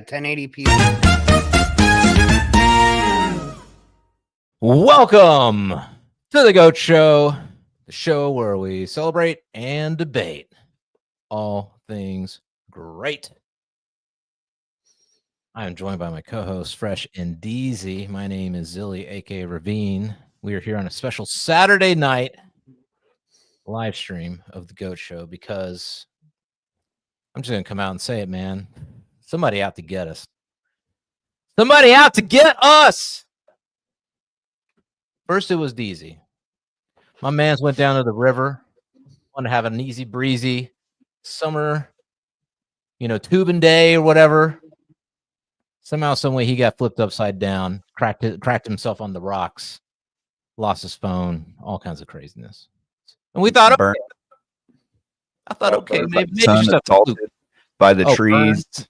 1080p. Welcome to the Goat Show, the show where we celebrate and debate all things great. I am joined by my co-host, Fresh and Deezy. My name is ZiLLY, aka Ravine. We are here on a special Saturday night live stream of the Goat Show because I'm just gonna come out and say it, man. Somebody out to get us. Somebody out to get us. First, it was Deezy. My man's went down to the river, wanted to have an easy breezy summer, tubing day or whatever. Somehow, some way, he got flipped upside down, cracked himself on the rocks, lost his phone, all kinds of craziness. And we thought, okay. I thought, okay, maybe just assaulted by the trees. Burned.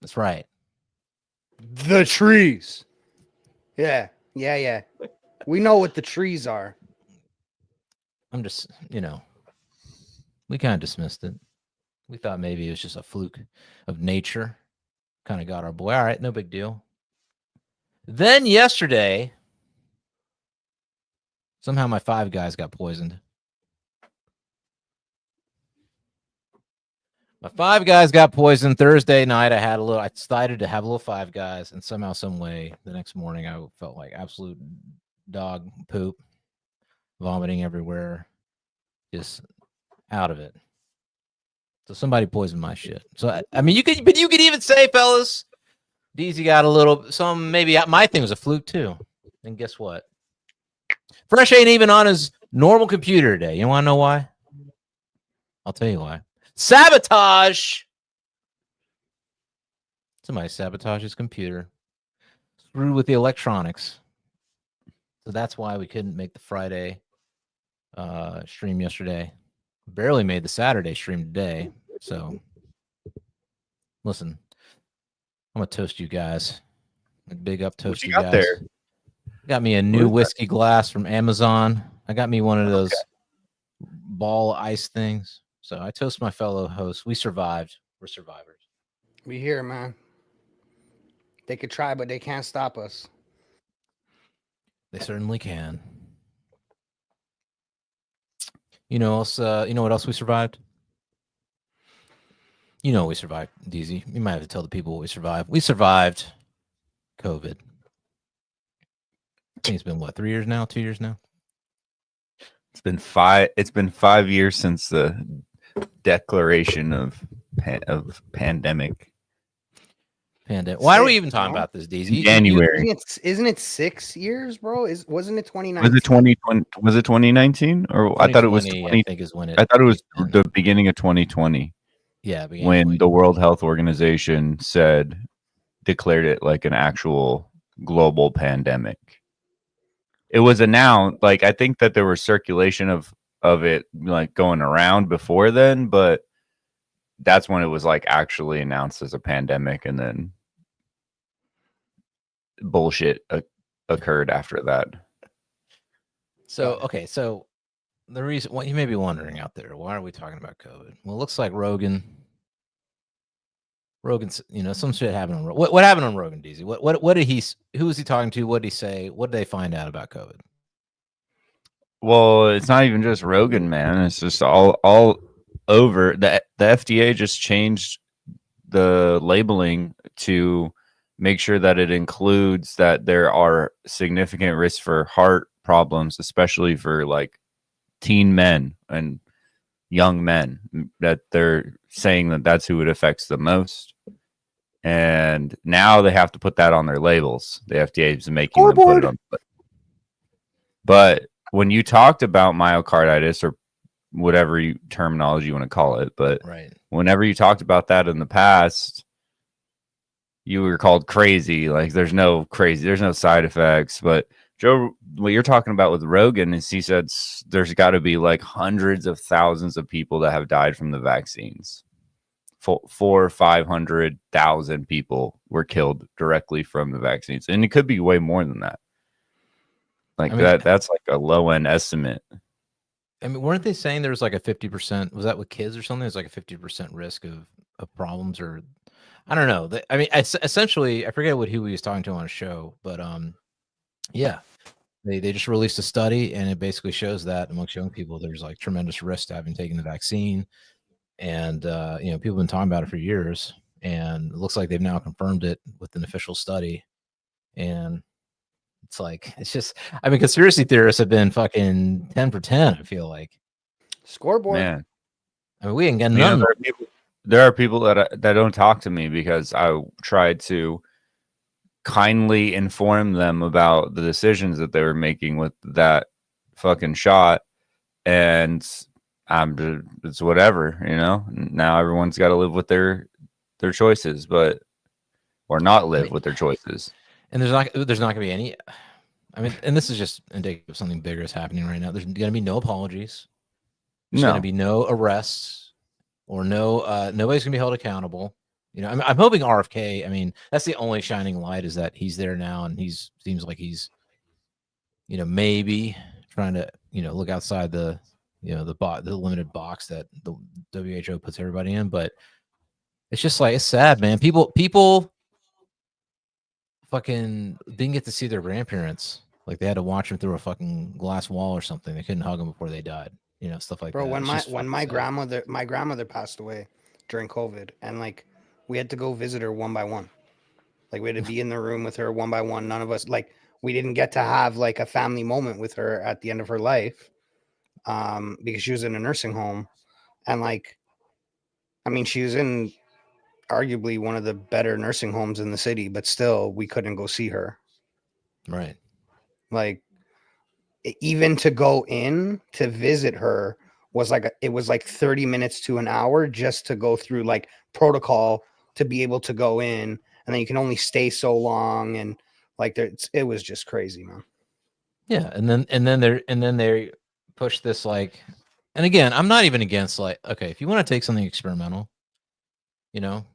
That's right. The trees. Yeah. We know what the trees are. I'm just, we kind of dismissed it. We thought maybe it was just a fluke of nature. Kind of got our boy. All right, no big deal. Then yesterday, somehow my Five Guys got poisoned. My Five Guys got poisoned Thursday night. I decided to have a little Five Guys, and somehow, some way, the next morning I felt like absolute dog poop, vomiting everywhere, just out of it. So somebody poisoned my shit. So I mean, you could even say, fellas, Deezy got a little maybe my thing was a fluke too. And guess what? Fresh ain't even on his normal computer today. You want to know why? I'll tell you why. Sabotage. Somebody sabotaged his computer. Screwed with the electronics. So that's why we couldn't make the Friday stream yesterday. Barely made the Saturday stream today. So listen, I'm gonna toast you guys. Big up toast you guys. There? Got me a new whiskey glass from Amazon. I got me one of those ball ice things. So I toast my fellow hosts. We survived. We're survivors. We here, man. They could try, but they can't stop us. They certainly can. You know what else we survived? We survived, Deezy. You might have to tell the people what we survived. We survived COVID. I think it's been 3 years now, 2 years now. It's been 5 years since the declaration of pandemic. Why are we even talking about this, Deezy? January. Isn't it 6 years, bro? Wasn't it 2019? Was it 2020? Was it 2019? Or I thought it was 20, I think is when it. I thought it was the beginning of 2020. Yeah, when the World Health Organization declared it like an actual global pandemic. It was announced, like, I think that there was circulation of it like going around before then, but that's when it was like actually announced as a pandemic, and then bullshit occurred after that. So the reason, what you may be wondering out there, why are we talking about COVID? Well, it looks like Rogan's, some shit happened on Rogan. What happened on Rogan, Deezy? What did he? Who was he talking to? What did he say? What did they find out about COVID? Well, it's not even just Rogan, man. It's just all over. The FDA just changed the labeling to make sure that it includes that there are significant risks for heart problems, especially for like teen men and young men, that they're saying that that's who it affects the most. And now they have to put that on their labels. The FDA is making them put it on. But when you talked about myocarditis or whatever terminology you want to call it, but right, whenever you talked about that in the past, you were called crazy. Like there's no side effects. But Joe, what you're talking about with Rogan is he said there's got to be like hundreds of thousands of people that have died from the vaccines. 400,000 or 500,000 people were killed directly from the vaccines, and it could be way more than that. Like that's like a low end estimate. I mean, weren't they saying there was like a 50%? Was that with kids or something? There's like a 50% risk of problems, or I don't know. I mean, essentially, I forget who he was talking to on a show, but yeah, they just released a study, and it basically shows that amongst young people, there's like tremendous risk to having taken the vaccine, and you know, people have been talking about it for years, and it looks like they've now confirmed it with an official study, and it's like it's just, I mean, conspiracy theorists have been fucking 10 for 10. I feel like, Scoreboard. Man, I mean, we ain't got you know, none. there are people that don't talk to me because I tried to kindly inform them about the decisions that they were making with that fucking shot, and it's whatever, you know. Now everyone's got to live with their choices, but or not live with their choices. And there's not going to be any. I mean, and this is just indicative of something bigger is happening right now. There's going to be no apologies. There's going to be no arrests, or no nobody's going to be held accountable. You know, I'm hoping RFK. I mean, that's the only shining light, is that he's there now, and seems like he's, you know, maybe trying to, you know, look outside the, you know, the limited box that the WHO puts everybody in. But it's just like, it's sad, man. People fucking didn't get to see their grandparents. Like, they had to watch them through a fucking glass wall or something. They couldn't hug them before they died. You know, stuff like Bro, that. when my grandmother passed away during COVID, and like we had to go visit her one by one. Like, we had to be in the room with her one by one. None of us, like, we didn't get to have like a family moment with her at the end of her life, because she was in a nursing home, and like, I mean, she was in arguably one of the better nursing homes in the city, but still, we couldn't go see her. Right. Like, even to go in to visit her was like it was like 30 minutes to an hour just to go through like protocol to be able to go in, and then you can only stay so long, and like it was just crazy, man. Yeah, and then they push this, like, and again, I'm not even against, like, okay, if you want to take something experimental, you know,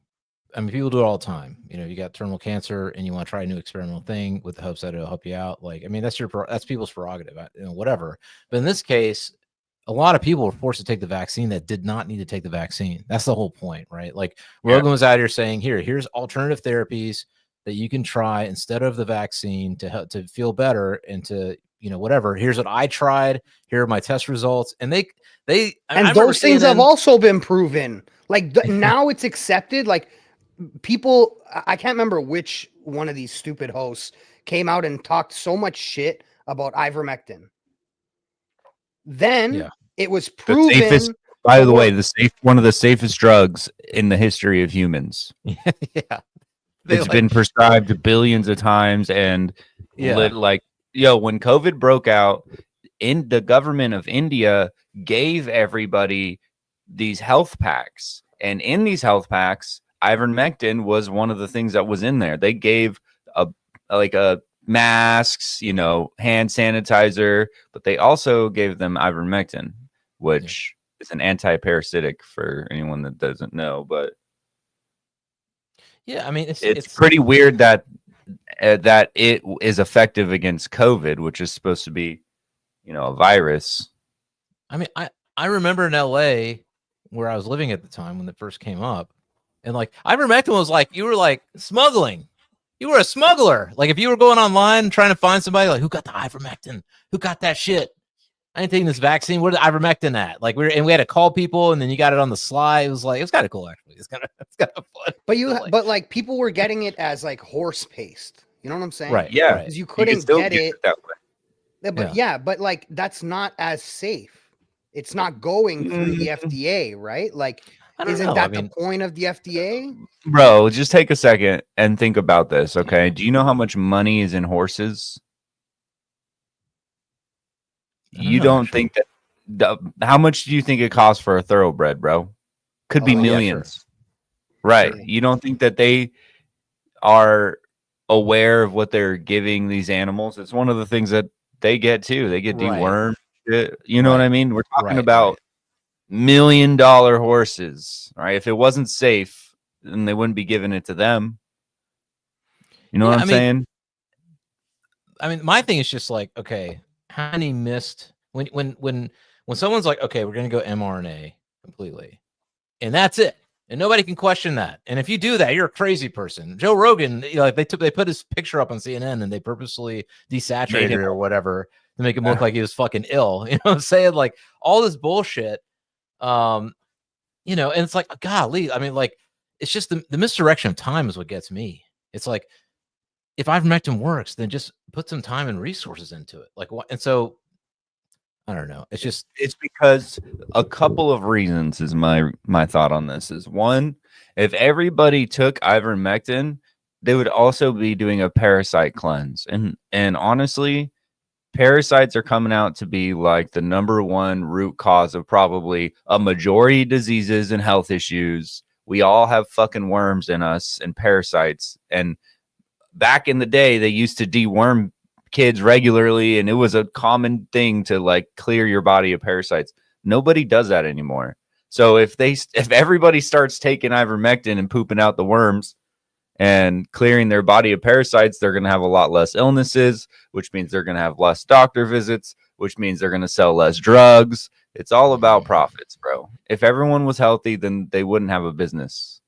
I mean, people do it all the time. You know, you got terminal cancer and you want to try a new experimental thing with the hopes that it'll help you out. Like, I mean, that's people's prerogative, you know, whatever. But in this case, a lot of people were forced to take the vaccine that did not need to take the vaccine. That's the whole point, right? Like, Rogan was out here saying, here's alternative therapies that you can try instead of the vaccine to help, to feel better, and to, you know, whatever. Here's what I tried. Here are my test results. And those things have also been proven. Like, now it's accepted. Like, people, I can't remember which one of these stupid hosts came out and talked so much shit about ivermectin. Then it was proven. By the way, one of the safest drugs in the history of humans. Yeah. It's been prescribed billions of times, and when COVID broke out, in the government of India gave everybody these health packs, and in these health packs, ivermectin was one of the things that was in there. They gave a masks, you know, hand sanitizer, but they also gave them ivermectin, which is an anti-parasitic for anyone that doesn't know. But yeah, I mean, it's pretty weird that that it is effective against COVID, which is supposed to be, you know, a virus. I mean, I remember in LA where I was living at the time when it first came up, and like ivermectin was like, you were like smuggling. You were a smuggler. Like, if you were going online trying to find somebody, like, who got the ivermectin? Who got that shit? I ain't taking this vaccine. Where's the ivermectin at? Like, we had to call people, and then you got it on the sly. It was kind of cool, actually. It's kind of fun. But like people were getting it as like horse paste. You know what I'm saying? Right. Yeah. Because you couldn't get it that way. But but like that's not as safe. It's not going through the FDA, right? Like, isn't that the point of the FDA? Bro, just take a second and think about this, okay? Do you know how much money is in horses? You don't think that how much do you think it costs for a thoroughbred, bro? Could be millions. Sure. Right. Sure. You don't think that they are aware of what they're giving these animals? It's one of the things that they get too. They get dewormed. You know what I mean? We're talking about $1 million horses, right? If it wasn't safe, then they wouldn't be giving it to them. You know what I'm saying? I mean, my thing is just like, okay, how many missed when someone's like, okay, we're gonna go mRNA completely, and that's it. And nobody can question that. And if you do that, you're a crazy person. Joe Rogan, like they put his picture up on CNN and they purposely desaturated it or whatever to make him look like he was fucking ill. You know what I'm saying? Like all this bullshit. And it's like, golly, I mean, like, it's just the misdirection of time is what gets me. It's like, if ivermectin works, then just put some time and resources into it. Like what? And so I don't know. It's because a couple of reasons is my thought on this is one, if everybody took ivermectin, they would also be doing a parasite cleanse. And honestly, parasites are coming out to be like the number one root cause of probably a majority of diseases and health issues. We all have fucking worms in us and parasites. And back in the day, they used to deworm kids regularly, and it was a common thing to like clear your body of parasites. Nobody does that anymore. So if everybody starts taking ivermectin and pooping out the worms and clearing their body of parasites, they're going to have a lot less illnesses, which means they're going to have less doctor visits, which means they're going to sell less drugs. It's all about profits, bro. If everyone was healthy, then they wouldn't have a business.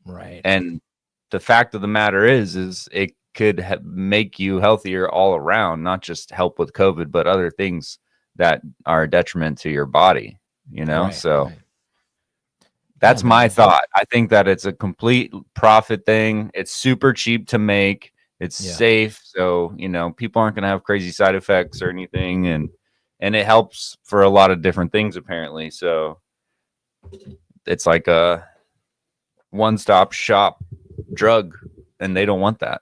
right. And the fact of the matter is it could make you healthier all around, not just help with COVID, but other things that are a detriment to your body, Right, so right. that's Yeah, my man. thought. I think that it's a complete profit thing. It's super cheap to make. It's Yeah. safe. So, people aren't going to have crazy side effects or anything. And it helps for a lot of different things, apparently. So it's like a one-stop shop drug, and they don't want that.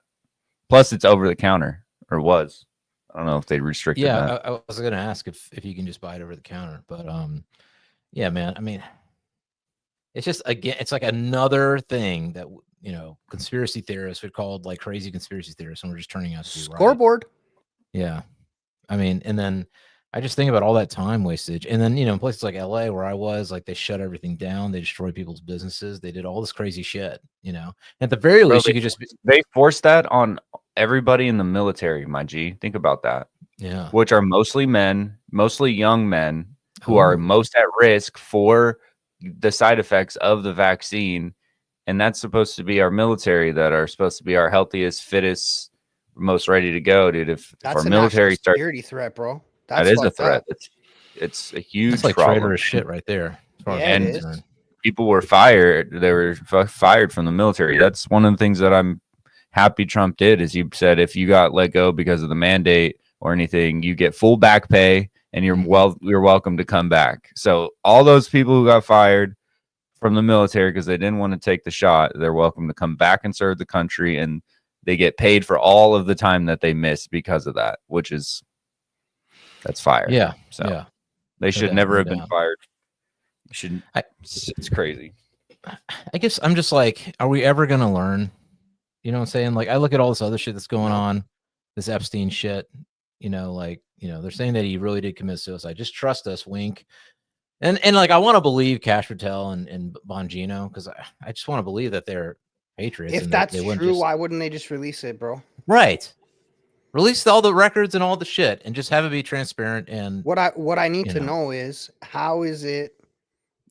Plus, it's over the counter, or was. I don't know if they restricted that. I was going to ask if you can just buy it over the counter, but yeah, man. I mean, it's just, again, it's like another thing that conspiracy theorists would call like crazy conspiracy theorists, and we're just turning out to be right. Scoreboard. Yeah, I mean, and then I just think about all that time wastage, and then in places like LA where I was, like they shut everything down, they destroyed people's businesses, they did all this crazy shit. At the very least, you could just they forced that on everybody in the military, my G. Think about that. Yeah, Which are mostly men, mostly young men who are most at risk for the side effects of the vaccine. And that's supposed to be our military that are supposed to be our healthiest, fittest, most ready to go, dude. If our military starts, security threat, bro. That is a threat. It's a huge That's like problem. traitorous shit right there. As far Yeah, as it I'm is. concerned. People were fired. They were fired from the military. That's one of the things that I'm happy Trump did, is he said if you got let go because of the mandate or anything, you get full back pay, and you're welcome to come back. So all those people who got fired from the military because they didn't want to take the shot, they're welcome to come back and serve the country, and they get paid for all of the time that they missed because of that, that's fire. Yeah. So yeah. they should doubt, never no have been doubt. fired. It's crazy. I guess I'm just like, are we ever gonna learn? You know what I'm saying? Like, I look at all this other shit that's going on, this Epstein shit. They're saying that he really did commit suicide. Just trust us, wink. And like, I want to believe Cash Patel and Bongino, because I just want to believe that they're patriots. If and that's they true, why wouldn't they just release it, bro? Right. Release all the records and all the shit, and just have it be transparent. And What I need to know is, how is it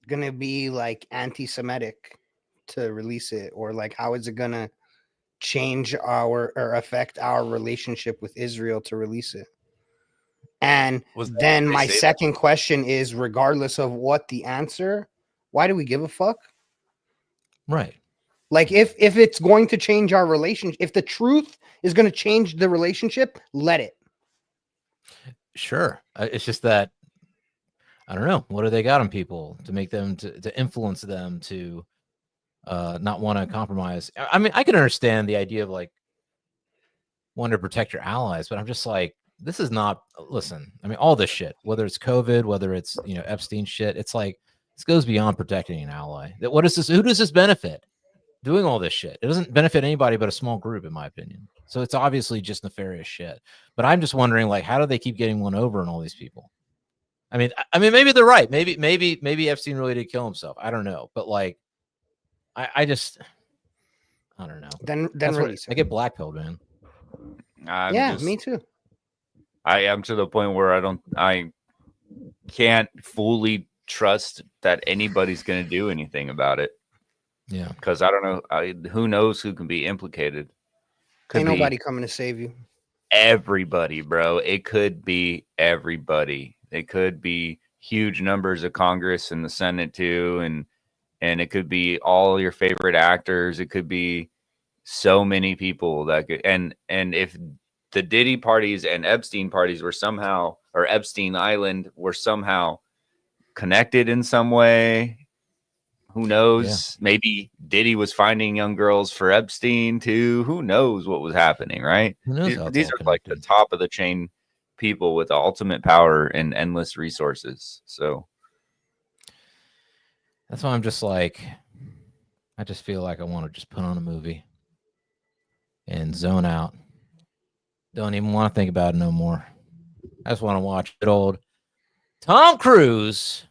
gonna be like anti-Semitic to release it, or like how is it gonna change or affect our relationship with Israel to release it? And then my second question is, regardless of what the answer, why do we give a fuck? Right. Like, if it's going to change our relationship, if the truth is going to change the relationship, let it. Sure. It's just that, I don't know, what do they got on people to make them to influence them to not want to compromise? I mean, I can understand the idea of like wanting to protect your allies, but I'm just like, this is not, listen, I mean, all this shit, whether it's COVID, whether it's Epstein shit, it's like, this goes beyond protecting an ally. That what is this? Who does this benefit? Doing all this shit, it doesn't benefit anybody but a small group, in my opinion. So it's obviously just nefarious shit. But I'm just wondering, like, how do they keep getting one over on all these people? I mean, maybe they're right. Maybe Epstein really did kill himself. I don't know. But like, I don't know. Then release it. I get blackpilled, man. Me too. I am to the point where I can't fully trust that anybody's going to do anything about it. Yeah. Because I don't know, who knows who can be implicated. Could Ain't be nobody coming to save you. everybody, bro. It could be everybody. It could be huge numbers of Congress and the Senate too, and it could be all your favorite actors. It could be so many people that could, and if the Diddy parties and Epstein parties were somehow, or Epstein Island were somehow connected in some way, who knows? Maybe Diddy was finding young girls for Epstein too. Who knows what was happening, right? Who knows how it's These all are like the connected. top of the chain people with the ultimate power and endless resources. So That's why I'm just like, I just feel like I want to just put on a movie and zone out. Don't even want to think about it no more. I just want to watch good old Tom Cruise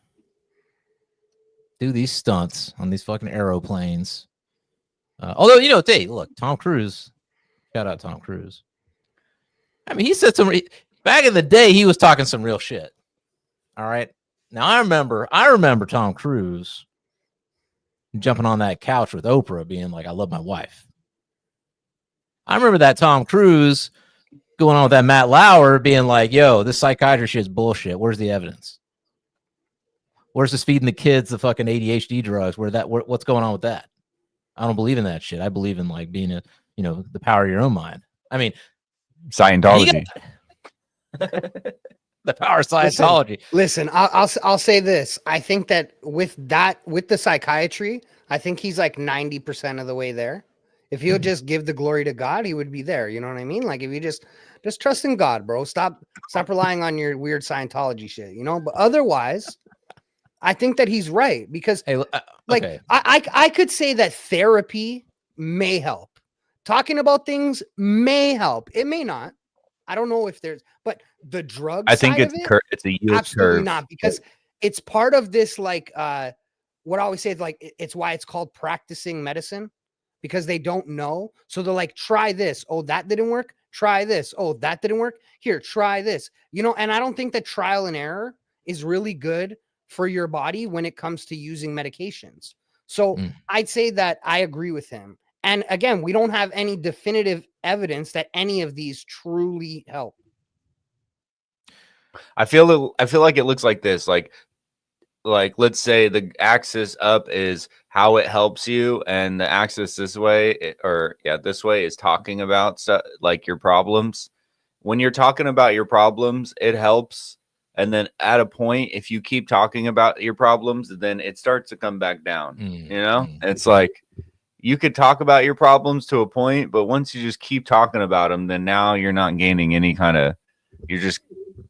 do these stunts on these fucking aeroplanes. Although, you know, look, Tom Cruise, shout out Tom Cruise. I mean, he said back in the day, he was talking some real shit. All right. Now I remember Tom Cruise jumping on that couch with Oprah being like, I love my wife. I remember that Tom Cruise going on with that Matt Lauer being like, yo, this psychiatry shit is bullshit. Where's the evidence? Where's this feeding the kids the fucking ADHD drugs? What's going on with that? I don't believe in that shit. I believe in like being the power of your own mind. I mean, Scientology. The power of Scientology. Listen, I'll say this. I think that with the psychiatry, I think he's like 90% of the way there. If he'll just give the glory to God, he would be there. You know what I mean? Like if you just trust in God, bro. Stop relying on your weird Scientology shit, you know? But otherwise, I think that he's right because okay. I could say that therapy may help. Talking about things may help. It may not. I don't know if there's, but the drug I think side it's a yield absolutely curve. not, because it's part of this, like what I always say is like it's why it's called practicing medicine, because they don't know. So they're like, try this. Oh, that didn't work. Try this. Oh, that didn't work. Here, try this. You know, and I don't think that trial and error is really good for your body when it comes to using medications. So I'd say that I agree with him. And again, we don't have any definitive evidence that any of these truly help. I feel like it looks like this. Like let's say the axis up is how it helps you, and the axis this way, this way is talking about like your problems. When you're talking about your problems, it helps. And then at a point, if you keep talking about your problems, then it starts to come back down. It's like you could talk about your problems to a point, but once you just keep talking about them, then now you're not gaining any kind of, you're just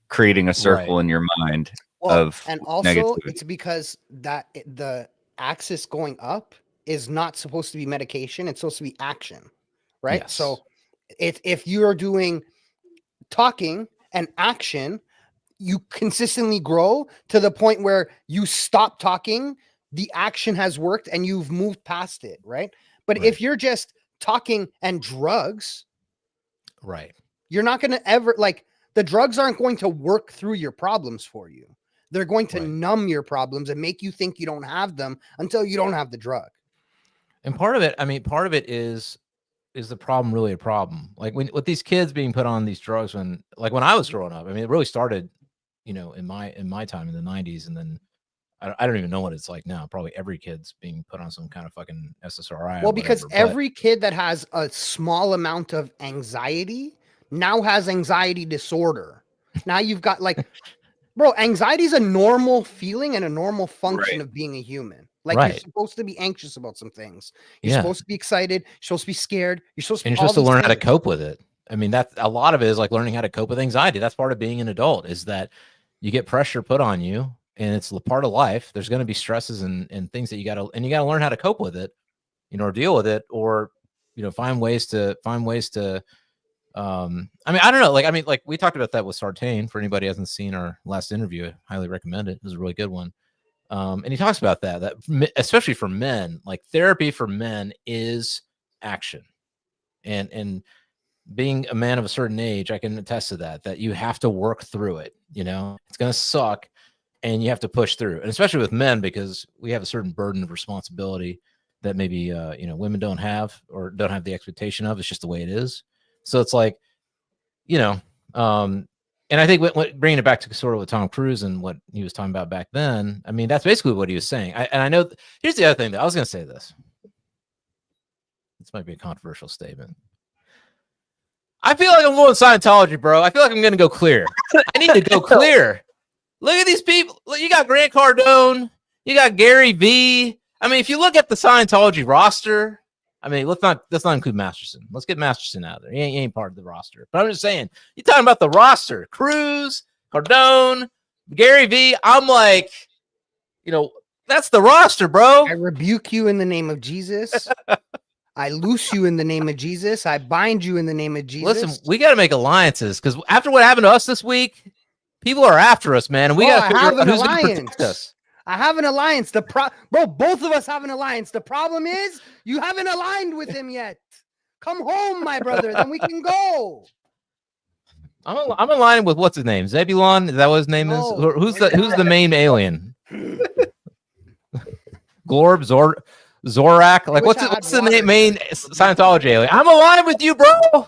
creating a circle in your mind of and also negativity. It's because that the axis going up is not supposed to be medication. It's supposed to be action, right? Yes. So if you're doing talking and action, you consistently grow to the point where you stop talking, the action has worked and you've moved past it, right? But if you're just talking and drugs, you're not going to ever, like, the drugs aren't going to work through your problems for you. They're going to numb your problems and make you think you don't have them until you don't have the drug. And part of it is the problem really a problem? Like with these kids being put on these drugs when I was growing up, I mean, it really started, in my time in the 90s. And then I don't even know what it's like now. Probably every kid's being put on some kind of fucking SSRI. Well, because every kid that has a small amount of anxiety now has anxiety disorder. Now you've got like, bro, anxiety is a normal feeling and a normal function of being a human. Like you're supposed to be anxious about some things. You're supposed to be excited. You're supposed to be scared. You're supposed to learn how to cope with it. I mean, that's a lot of it is like learning how to cope with anxiety. That's part of being an adult, is that you get pressure put on you, and it's part of life. There's going to be stresses and things that you got to learn how to cope with it, or deal with it, or, find ways to, I mean, I don't know. Like we talked about that with Sartain. For anybody who hasn't seen our last interview, I highly recommend it. It was a really good one. And he talks about that especially for men, like therapy for men is action, and being a man of a certain age, I can attest to that you have to work through it. It's going to suck and you have to push through, and especially with men, because we have a certain burden of responsibility that maybe women don't have or don't have the expectation of. It's just the way it is. So it's like, and I think what bringing it back to sort of with Tom Cruise and what he was talking about back then, I mean, that's basically what he was saying. And I know here's the other thing that I was going to say this. This might be a controversial statement. I feel like I'm going Scientology, bro. I feel like I'm going to go clear. I need to go clear. Look at these people. Look, you got Grant Cardone. You got Gary V. I mean, if you look at the Scientology roster, I mean, let's not include Masterson. Let's get Masterson out of there. He ain't part of the roster. But I'm just saying, you're talking about the roster. Cruz, Cardone, Gary V. I'm like, that's the roster, bro. I rebuke you in the name of Jesus. I loose you in the name of Jesus. I bind you in the name of Jesus. Listen, we got to make alliances because after what happened to us this week, people are after us, man. And we got to figure out who's going to protect us. I have an alliance. Bro, both of us have an alliance. The problem is you haven't aligned with him yet. Come home, my brother. Then we can go. I'm aligning with what's his name? Zebulon? Is that what his name is? Who's the main alien? Glorb, Zorak? Like what's the main Scientology alien? I'm aligned with you, bro.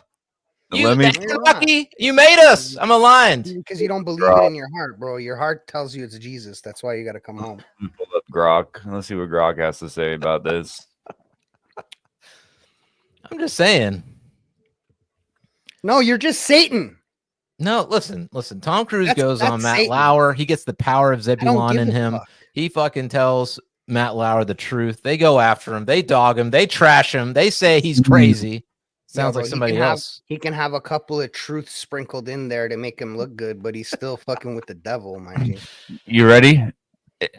You made us. I'm aligned. Because you don't believe it in your heart, bro. Your heart tells you it's Jesus. That's why you got to come home. Pull up Grok. Let's see what Grok has to say about this. I'm just saying. No, you're just Satan. No, listen. Tom Cruise goes on Matt Lauer. He gets the power of Zebulon in him. He fucking tells Matt Lauer the truth. They go after him. They dog him. They trash him. They say he's crazy. Sounds like somebody else. He can have a couple of truths sprinkled in there to make him look good, but he's still fucking with the devil, mind you. You ready?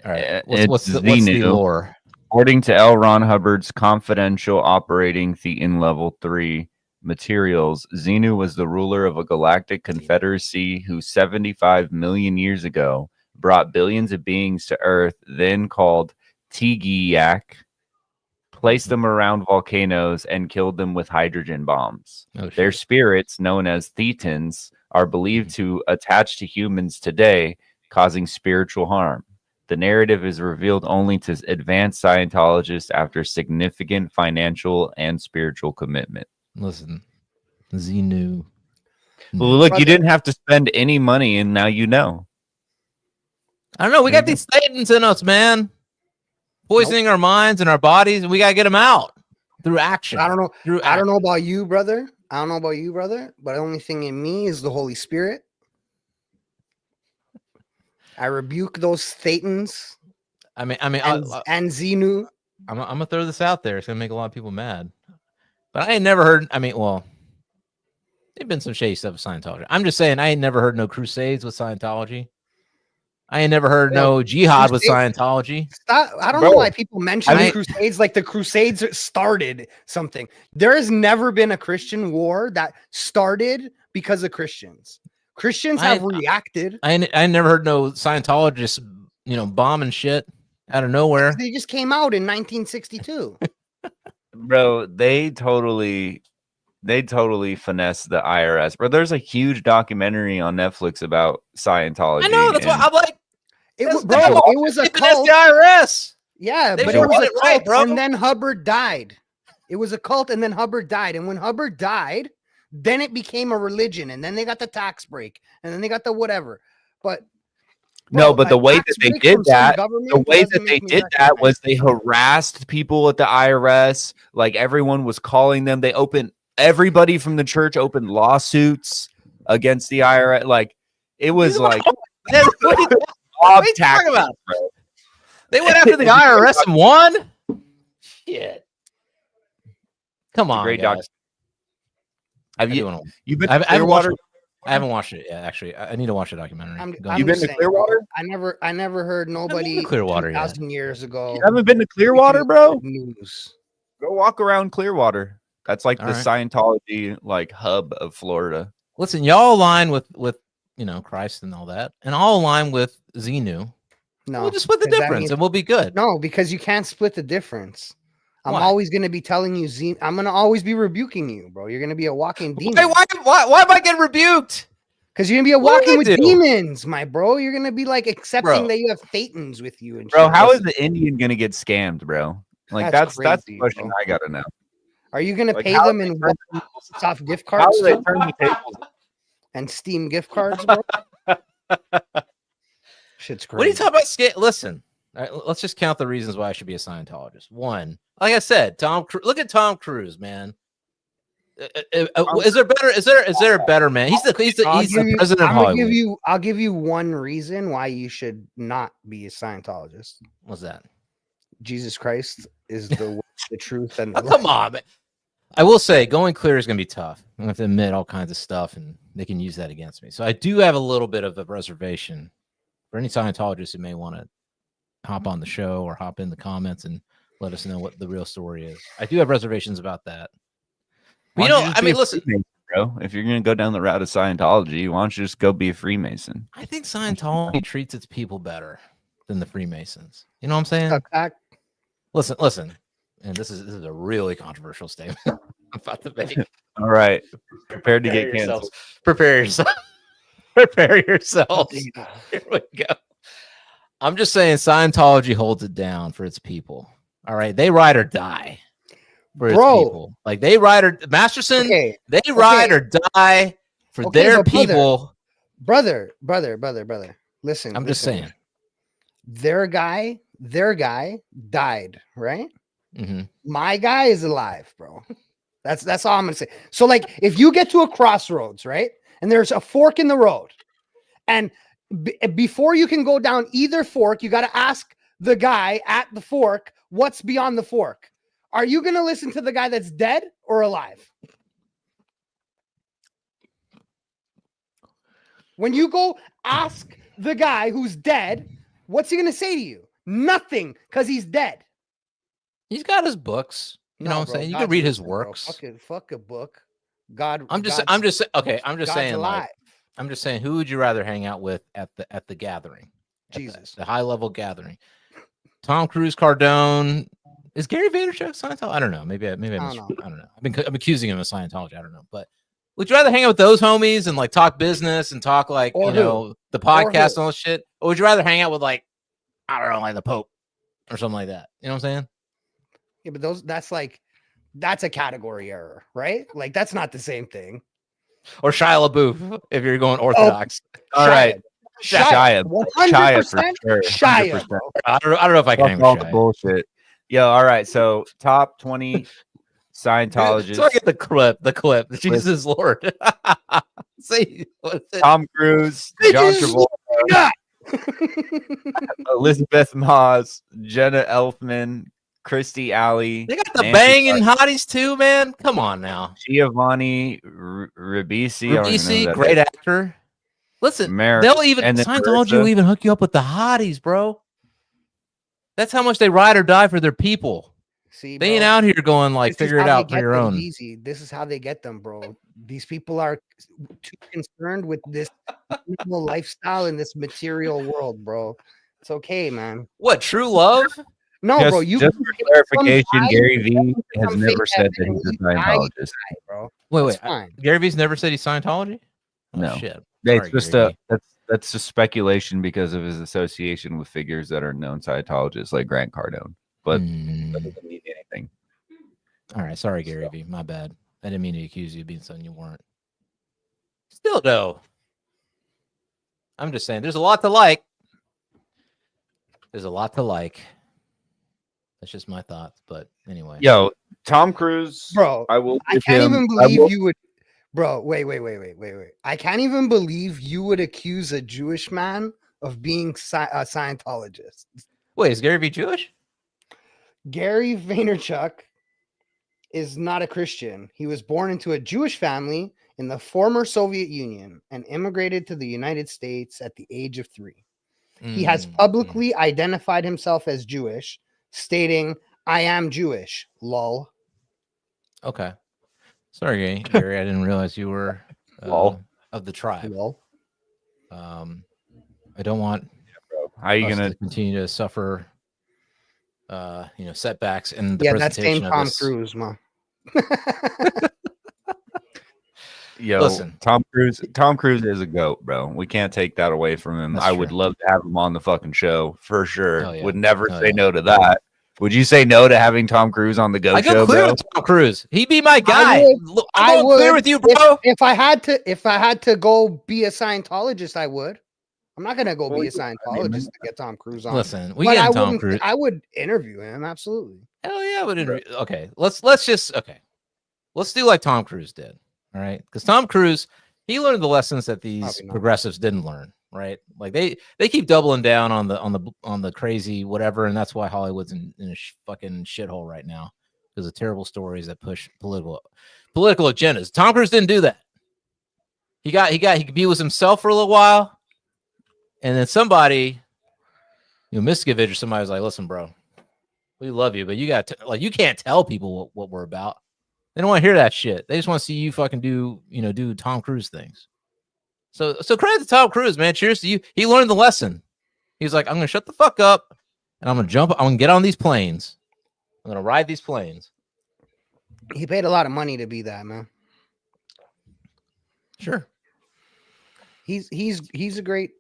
All right. What's the lore? According to L. Ron Hubbard's confidential operating Thetan Level 3 materials, Xenu was the ruler of a galactic confederacy who 75 million years ago brought billions of beings to Earth, then called Tigiak, placed them around volcanoes, and killed them with hydrogen bombs. Their spirits, known as Thetans, are believed to attach to humans today, causing spiritual harm. The narrative is revealed only to advanced Scientologists after significant financial and spiritual commitment. Listen, Xenu. Well, look, you didn't have to spend any money, and now you know. I don't know. We got these Thetans in us, man. Poisoning our minds and our bodies, and we gotta get them out through action. I don't know. I don't know about you, brother. But the only thing in me is the Holy Spirit. I rebuke those Thetans. I mean, and Xenu. I'm gonna throw this out there. It's gonna make a lot of people mad, but I ain't never heard. I mean, well, there've been some shady stuff with Scientology. I'm just saying, I ain't never heard no crusades with Scientology. I ain't never heard no jihad with Scientology. I don't know why people mention the Crusades like the Crusades started something. There has never been a Christian war that started because of Christians. Christians have reacted. I never heard no Scientologists, bombing shit out of nowhere. They just came out in 1962. Bro, they totally finessed the IRS. Bro, there's a huge documentary on Netflix about Scientology. I know, that's why I'm like, it was a cult. The IRS. Yeah, but it was a cult, right, bro. And then Hubbard died. It was a cult, and then Hubbard died. And when Hubbard died, then it became a religion, and then they got the tax break, and then they got the whatever. But the way that they did that, was they harassed people at the IRS. Like everyone was calling them. Everybody from the church opened lawsuits against the IRS. Like it was like. What are you talking about? They went after the IRS and won? Shit. Come on, great guys. Have you been to Clearwater? I haven't watched it yet, actually. I need to watch the documentary. You've been to Clearwater? I never heard nobody Clearwater 2,000 years ago. You haven't been to Clearwater, bro? News. Go walk around Clearwater. That's like the Scientology hub of Florida. Listen, y'all align with Christ and all that, and I'll align with Xenu. No, we'll just split the difference and we'll be good. No, because you can't split the difference. I'm always going to be telling you, I'm going to always be rebuking you, bro. You're going to be a walking demon. Why am I getting rebuked? Because you're going to be a walking with demons, my bro. You're going to be like accepting that you have Thetans with you. And bro, how is the Indian going to get scammed, bro? Like that's the crazy, question bro. I gotta know. Are you gonna Like, pay how them do they in turn soft gift How cards do they too? turn the tables? And Steam gift cards, bro? Shit's crazy. What are you talking about? Listen, all right, let's just count the reasons why I should be a Scientologist. One, like I said, look at Tom Cruise, man. Is there better? Is there a better man? He's the president of Hollywood. I'll give you one reason why you should not be a Scientologist. What's that? Jesus Christ is the way, the truth, and the Oh, come on, man. I will say going clear is going to be tough. I have to admit all kinds of stuff, and they can use that against me. So I do have a little bit of a reservation for any Scientologists who may want to hop on the show or hop in the comments and let us know what the real story is. I do have reservations about that. But, I mean, listen, Freemason, bro. If you're gonna go down the route of Scientology, why don't you just go be a Freemason? I think Scientology treats its people better than the Freemasons. You know what I'm saying? Listen. And this is a really controversial statement I'm about to make. All right, prepared to get canceled. Prepare yourself. Prepare yourselves. Here we go. I'm just saying Scientology holds it down for its people. All right. They ride or die for its people. Like they ride or Masterson, they ride or die for their people. Brother. Listen. I'm just saying. Their guy died, right? Mm-hmm. My guy is alive, bro. That's all I'm gonna say. So, like, if you get to a crossroads, right, and there's a fork in the road, and before you can go down either fork, you got to ask the guy at the fork what's beyond the fork. Are you gonna listen to the guy that's dead or alive? When you go ask the guy who's dead, what's he gonna say to you? Nothing, because he's dead. He's got his books. You know what I'm saying? You can read his works. Fuck a book. God. I'm just saying, alive. I'm just saying, who would you rather hang out with at the gathering? Jesus. The high level gathering. Tom Cruise, Cardone. Is Gary Vaynerchuk Scientology? I don't know. Maybe I don't know. I'm accusing him of Scientology. I don't know. But would you rather hang out with those homies and like talk business and talk like the podcast and all this shit? Or would you rather hang out with like, I don't know, like the Pope or something like that? You know what I'm saying? Yeah, but that's a category error, right? Like that's not the same thing. Or Shia LaBeouf if you're going Orthodox. All right. Shia, 100% for sure. Shia, bro. I don't know if I can hang all with the Shia. bullshit. Yo, all right. So top 20 Scientologists. So I get the clip. Jesus is Lord. See, Tom Cruise, John Travolta, Elizabeth Moss, Jenna Elfman, Christy Alley. They got the banging hotties too, man. Come on now. Giovanni Ribisi, great actor. Listen, they'll even Scientology will even hook you up with the hotties, bro. That's how much they ride or die for their people. See, they ain't out here going like figure it out for your own. Easy. This is how they get them, bro. These people are too concerned with this lifestyle in this material world, bro. It's okay, man. What, true love? No, just, bro. You just for clarification, Gary Vee has never said that he's a Scientologist, bro. Wait. Gary Vee's never said he's Scientology? Oh, no, shit. It's just that's just speculation because of his association with figures that are known Scientologists like Grant Cardone. But that doesn't mean anything. All right, sorry, Gary Vee. My bad. I didn't mean to accuse you of being something you weren't. Still, though, I'm just saying, there's a lot to like. There's a lot to like. That's just my thoughts. But anyway, yo, Tom Cruise, bro. I can't even believe you would. Bro, wait. I can't even believe you would accuse a Jewish man of being a Scientologist. Wait, is Gary Vee Jewish? Gary Vaynerchuk is not a Christian. He was born into a Jewish family in the former Soviet Union and immigrated to the United States at the age of 3. He has publicly identified himself as Jewish, stating, "I am Jewish, lol." Okay. Sorry, Gary. I didn't realize you were of the tribe. Lol. I don't want how are you us gonna to continue to suffer setbacks in the presentation that's Tom Cruise, man. Yo, listen, Tom Cruise is a goat, bro. We can't take that away from him. That's I true. would love to have him on the fucking show for sure. Yeah. Would never say no to that. Would you say no to having Tom Cruise on the Go I Show, go clear bro? with Tom Cruise. He'd be my guy. would. I'm going clear with you, bro. If I had to go be a Scientologist, I would. I'm not gonna go Well, be a yeah, Scientologist to get Tom Cruise on. Listen, we But get I Tom wouldn't. Cruise. I would interview him. Absolutely. Hell yeah, I would interview. Okay, let's do like Tom Cruise did. All right, because Tom Cruise, he learned the lessons that these Probably not. progressives didn't learn. Right, like they keep doubling down on the crazy whatever, and that's why Hollywood's in a fucking shithole right now because of terrible stories that push political agendas. Tom Cruise didn't do that. He could be with himself for a little while, and then somebody, Miscavige or somebody was like, "Listen, bro, we love you, but you got you can't tell people what we're about. They don't want to hear that shit. They just want to see you fucking do Tom Cruise things." So credit to Tom Cruise, man. Cheers to you. He learned the lesson. He's like, I'm gonna shut the fuck up and I'm gonna get on these planes. I'm gonna ride these planes. He paid a lot of money to be that, man. Sure. He's great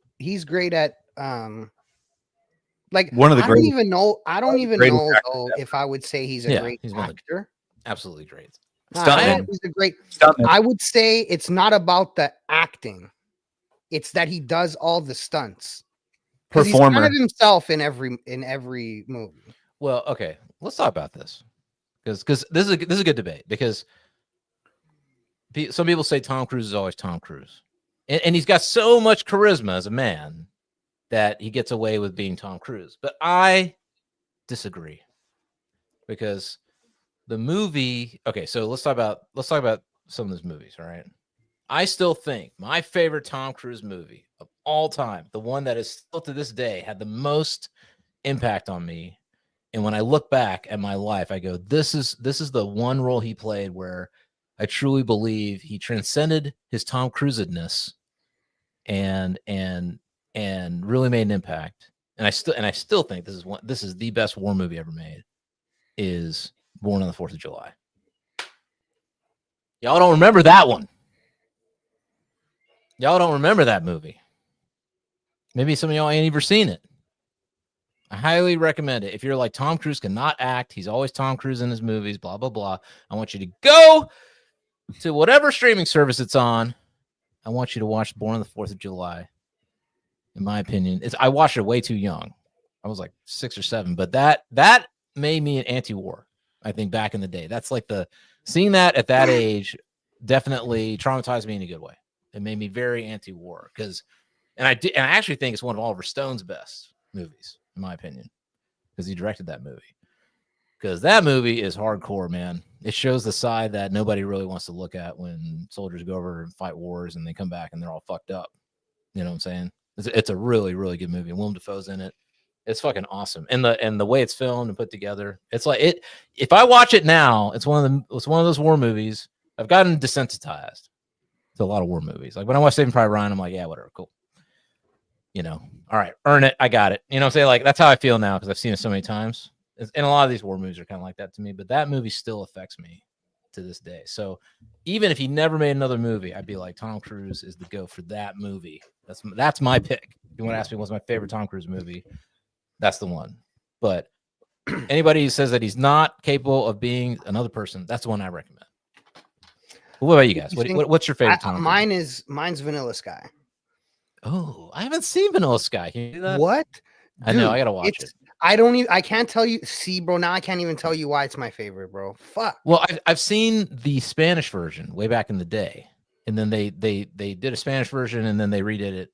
at like One of the I great. don't even know greatest though actors if I would say he's a great he's one of actor. Absolutely great. Nah, Stuntman. he's a great. Stuntman. I would say it's not about the acting; it's that he does all the stunts. 'Cause he's kind Performer. of himself in every movie. Well, okay, let's talk about this because this is a good debate because some people say Tom Cruise is always Tom Cruise, and he's got so much charisma as a man that he gets away with being Tom Cruise. But I disagree because the movie. Okay, so let's talk about some of those movies. All right, I still think my favorite Tom Cruise movie of all time, the one that is still to this day had the most impact on me. And when I look back at my life, I go, this is the one role he played where I truly believe he transcended his Tom Cruise-edness and really made an impact. And I still think this is the best war movie ever made, is Born on the 4th of July. Y'all don't remember that one. Y'all don't remember that movie. Maybe some of y'all ain't even seen it. I highly recommend it. If you're like, Tom Cruise cannot act, he's always Tom Cruise in his movies, blah, blah, blah. I want you to go to whatever streaming service it's on. I want you to watch Born on the 4th of July. In my opinion, I watched it way too young. I was like 6 or 7, but that made me an anti-war. I think back in the day, that's like seeing that at that age definitely traumatized me in a good way. It made me very anti-war and I actually think it's one of Oliver Stone's best movies, in my opinion, because he directed that movie. Because that movie is hardcore, man. It shows the side that nobody really wants to look at when soldiers go over and fight wars and they come back and they're all fucked up. You know what I'm saying? It's a really, really good movie. And Willem Dafoe's in it. It's fucking awesome. And the way it's filmed and put together, it's like it. If I watch it now, it's one of those war movies. I've gotten desensitized to a lot of war movies. Like when I watch Saving Private Ryan, I'm like, yeah, whatever, cool. All right, earn it. I got it. You know what I'm saying? Like that's how I feel now because I've seen it so many times. And a lot of these war movies are kind of like that to me, but that movie still affects me to this day. So even if he never made another movie, I'd be like, Tom Cruise is the go for that movie. That's my pick. If you want to ask me what's my favorite Tom Cruise movie, that's the one. But anybody who says that he's not capable of being another person, that's the one I recommend. But what about you guys? What's your favorite Tom Cruise? Mine's Vanilla Sky. Oh, I haven't seen Vanilla Sky. Can you do that? What? I know. I gotta watch it. I can't tell you. See, bro, now I can't even tell you why it's my favorite, bro. Fuck. Well, I've seen the Spanish version way back in the day, and then they did a Spanish version, and then they redid it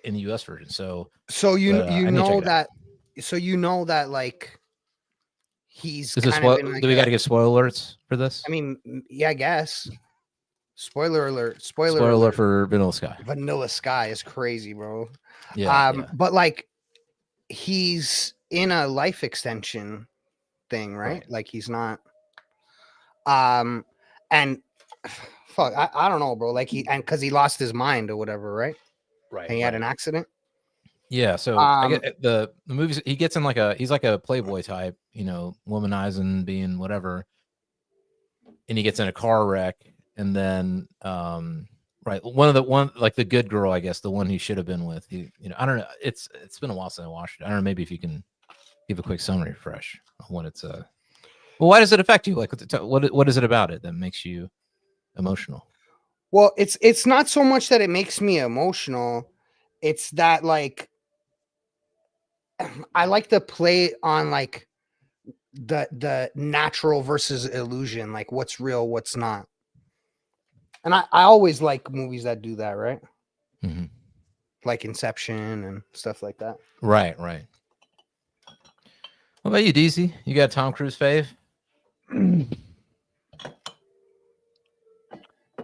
in the U.S. version. So you know that like he's. Is this what? Do we got to give spoiler alerts for this? I mean, yeah, I guess. Spoiler alert! Spoiler alert for Vanilla Sky. Vanilla Sky is crazy, bro. Yeah. But like, he's in a life extension thing, right? Like he's not. And fuck, I don't know, bro. Like because he lost his mind or whatever, right? Right. And he had an accident. Yeah. So I get the movies. He gets in he's like a Playboy type, womanizing, being whatever, and he gets in a car wreck. And then, right, like the good girl, I guess, the one he should have been with. I don't know. It's been a while since I watched it. I don't know. Maybe if you can give a quick summary fresh on what it's well, why does it affect you? Like what is it about it that makes you emotional? Well, it's not so much that it makes me emotional. It's that like I like to play on like the natural versus illusion, like what's real, what's not. And I always like movies that do that, right? Mm-hmm. Like Inception and stuff like that. Right. What about you, Deezy? You got a Tom Cruise fave? I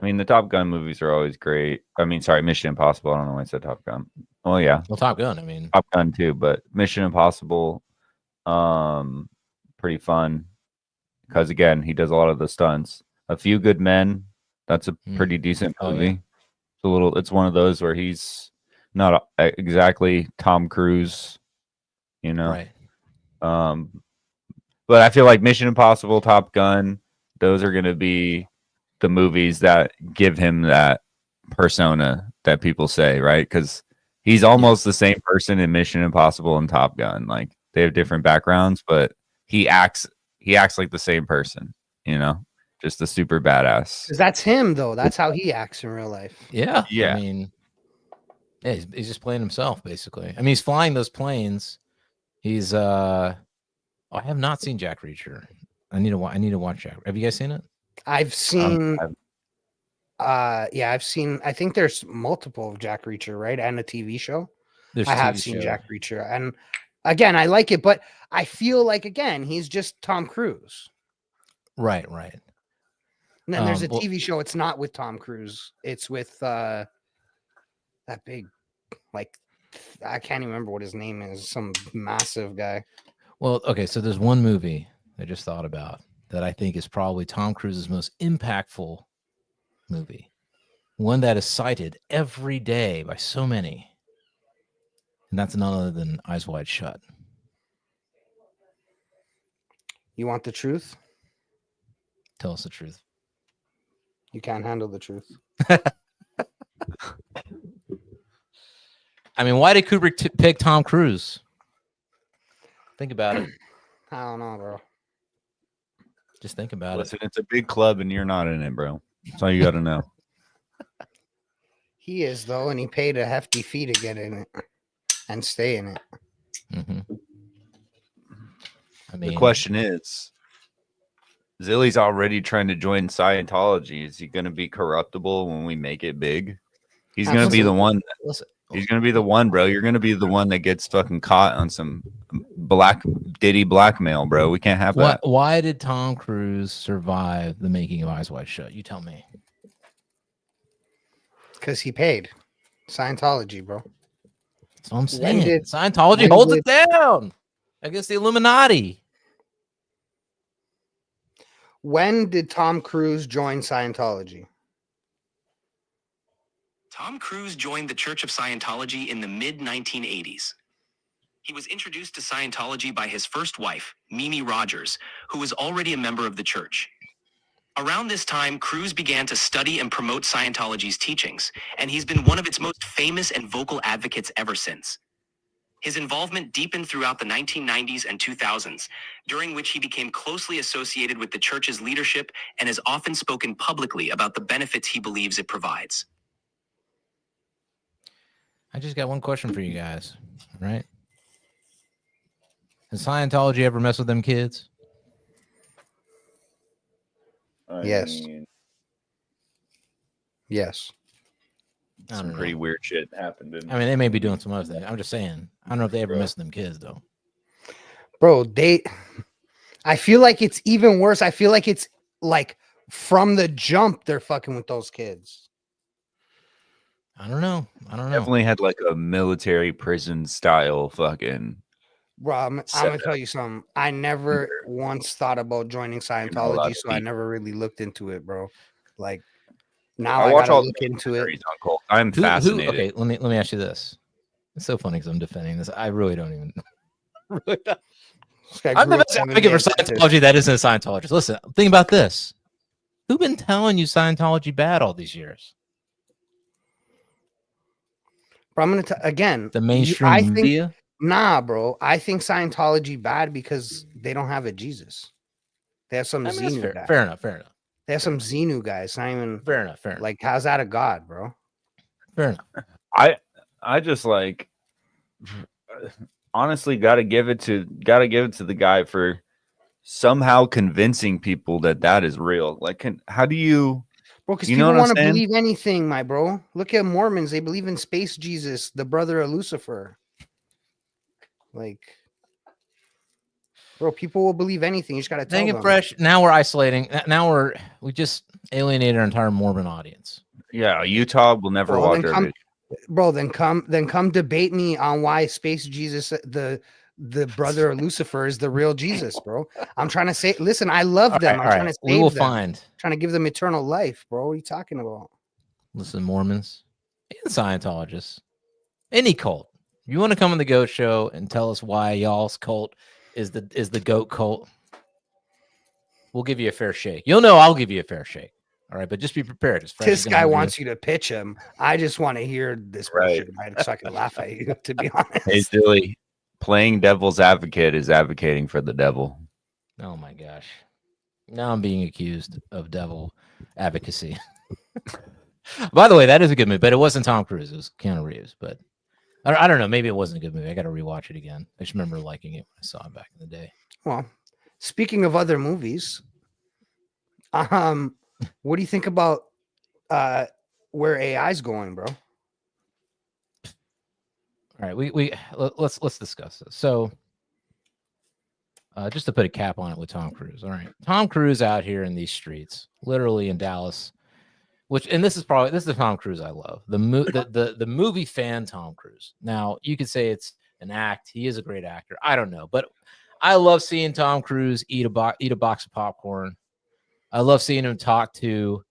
mean, the Top Gun movies are always great. I mean, sorry, Mission Impossible. I don't know why I said Top Gun. Oh yeah, Well, Top Gun. I mean, Top Gun too, but Mission Impossible, pretty fun because again, he does a lot of the stunts. A Few Good Men. That's a pretty decent movie. Yeah. It's a little. It's one of those where he's not exactly Tom Cruise, you know. Right. But I feel like Mission Impossible, Top Gun, those are going to be the movies that give him that persona that people say, right? Because he's almost the same person in Mission Impossible and Top Gun. Like they have different backgrounds, but he acts like the same person, you know, just a super badass. 'Cause that's him though. That's how he acts in real life. Yeah. Yeah. I mean, yeah, he's just playing himself basically. I mean, he's flying those planes. He's I have not seen Jack Reacher. I need to watch Jack. Have you guys seen it? I've seen I've seen, I think there's multiple of Jack Reacher, right? And a TV show. There's I have TV seen show. Jack Reacher. And again, I like it, but I feel like again, he's just Tom Cruise. Right. And then there's a well- TV show, it's not with Tom Cruise. It's with that big, like I can't even remember what his name is, some massive guy. Well, okay, so there's one movie I just thought about that I think is probably Tom Cruise's most impactful movie. One that is cited every day by so many. And that's none other than Eyes Wide Shut. You want the truth? Tell us the truth. You can't handle the truth. I mean, why did Kubrick pick Tom Cruise? Think about it. I don't know, bro. Just think about Listen, it's a big club and you're not in it, bro. That's all you got to know. He is though, and he paid a hefty fee to get in it and stay in it. it. I mean, The question is, ZiLLY's already trying to join Scientology. Is he going to be corruptible when we make it big? He's going to be the one. listen, He's going to be the one, bro. You're going to be the one that gets fucking caught on some Diddy blackmail, bro. We can't have that. why did Tom Cruise survive the making of Eyes Wide Shut? You tell me. Because he paid. Scientology, bro. That's what I'm saying. did- Scientology when holds did- it down against the Illuminati. When did Tom Cruise join Scientology? Tom Cruise joined the Church of Scientology in the mid-1980s. He was introduced to Scientology by his first wife, Mimi Rogers, who was already a member of the church. Around this time, Cruise began to study and promote Scientology's teachings, and he's been one of its most famous and vocal advocates ever since. His involvement deepened throughout the 1990s and 2000s, during which he became closely associated with the church's leadership and has often spoken publicly about the benefits he believes it provides. I just got one question for you guys, right? Has Scientology ever messed with them kids? Yes. Yes. I don't Some know. pretty weird shit happened. I mean, they may be doing some other thing. I'm just saying. I don't know if they ever messed with them kids, though. Bro, I feel like it's even worse. I feel like it's like from the jump, they're fucking with those kids. I don't know. Definitely had like a military prison style fucking. Bro, I'm gonna tell you something. I never once thought about joining Scientology, so I never really looked into it, bro. Like now I gotta look into it. I'm fascinated. Okay, let me ask you this. It's so funny because I'm defending this. I really don't even. I'm the best advocate for Scientology that isn't a Scientologist. Listen, think about this. Who's been telling you Scientology bad all these years? But I'm gonna again The mainstream media. Nah, bro. I think Scientology bad because they don't have a Jesus. They have some I mean, that's Xenu fair. guy. Fair enough. Fair enough. They have some Xenu guys. Not even Fair enough. Fair enough. like, how's that a god, bro? Fair enough. I just like honestly gotta give it to the guy for somehow convincing people that that is real. Like, how do you? Bro, because You know people what I'm want to saying? believe anything, my bro. Look at Mormons. They believe in space Jesus, the brother of Lucifer. Like, bro, people will believe anything. You just gotta tell Dang it, them. fresh. Now we're isolating. Now we just alienated our entire Mormon audience. Yeah, Utah will never Well, watch then our come, video. bro. Then come debate me on why space Jesus, the brother of Lucifer, is the real Jesus, bro. I'm trying to say, listen, I love them. I'm trying to We will save them. find. Trying to give them eternal life, bro. What are you talking about? Listen, Mormons and Scientologists, any cult. You want to come on the Goat Show and tell us why y'all's cult is the goat cult? We'll give you a fair shake. You'll know I'll give you a fair shake. All right, but just be prepared. This guy wants you to pitch him. I just want to hear this Right. bullshit, right? So I can laugh at you, to be honest. Hey, ZiLLY, playing devil's advocate is advocating for the devil. Oh my gosh. Now I'm being accused of devil advocacy. By the way, that is a good movie, but it wasn't Tom Cruise. It was Keanu Reeves. But I don't know. Maybe it wasn't a good movie. I got to rewatch it again. I just remember liking it when I saw it back in the day. Well, speaking of other movies, what do you think about where AI is going, bro? All right, let's discuss this. So, just to put a cap on it with Tom Cruise. All right, Tom Cruise out here in these streets, literally in Dallas, and this is the Tom Cruise I love. The movie fan Tom Cruise. Now you could say it's an act. He is a great actor. I don't know, but I love seeing Tom Cruise eat a box of popcorn. I love seeing him talk to,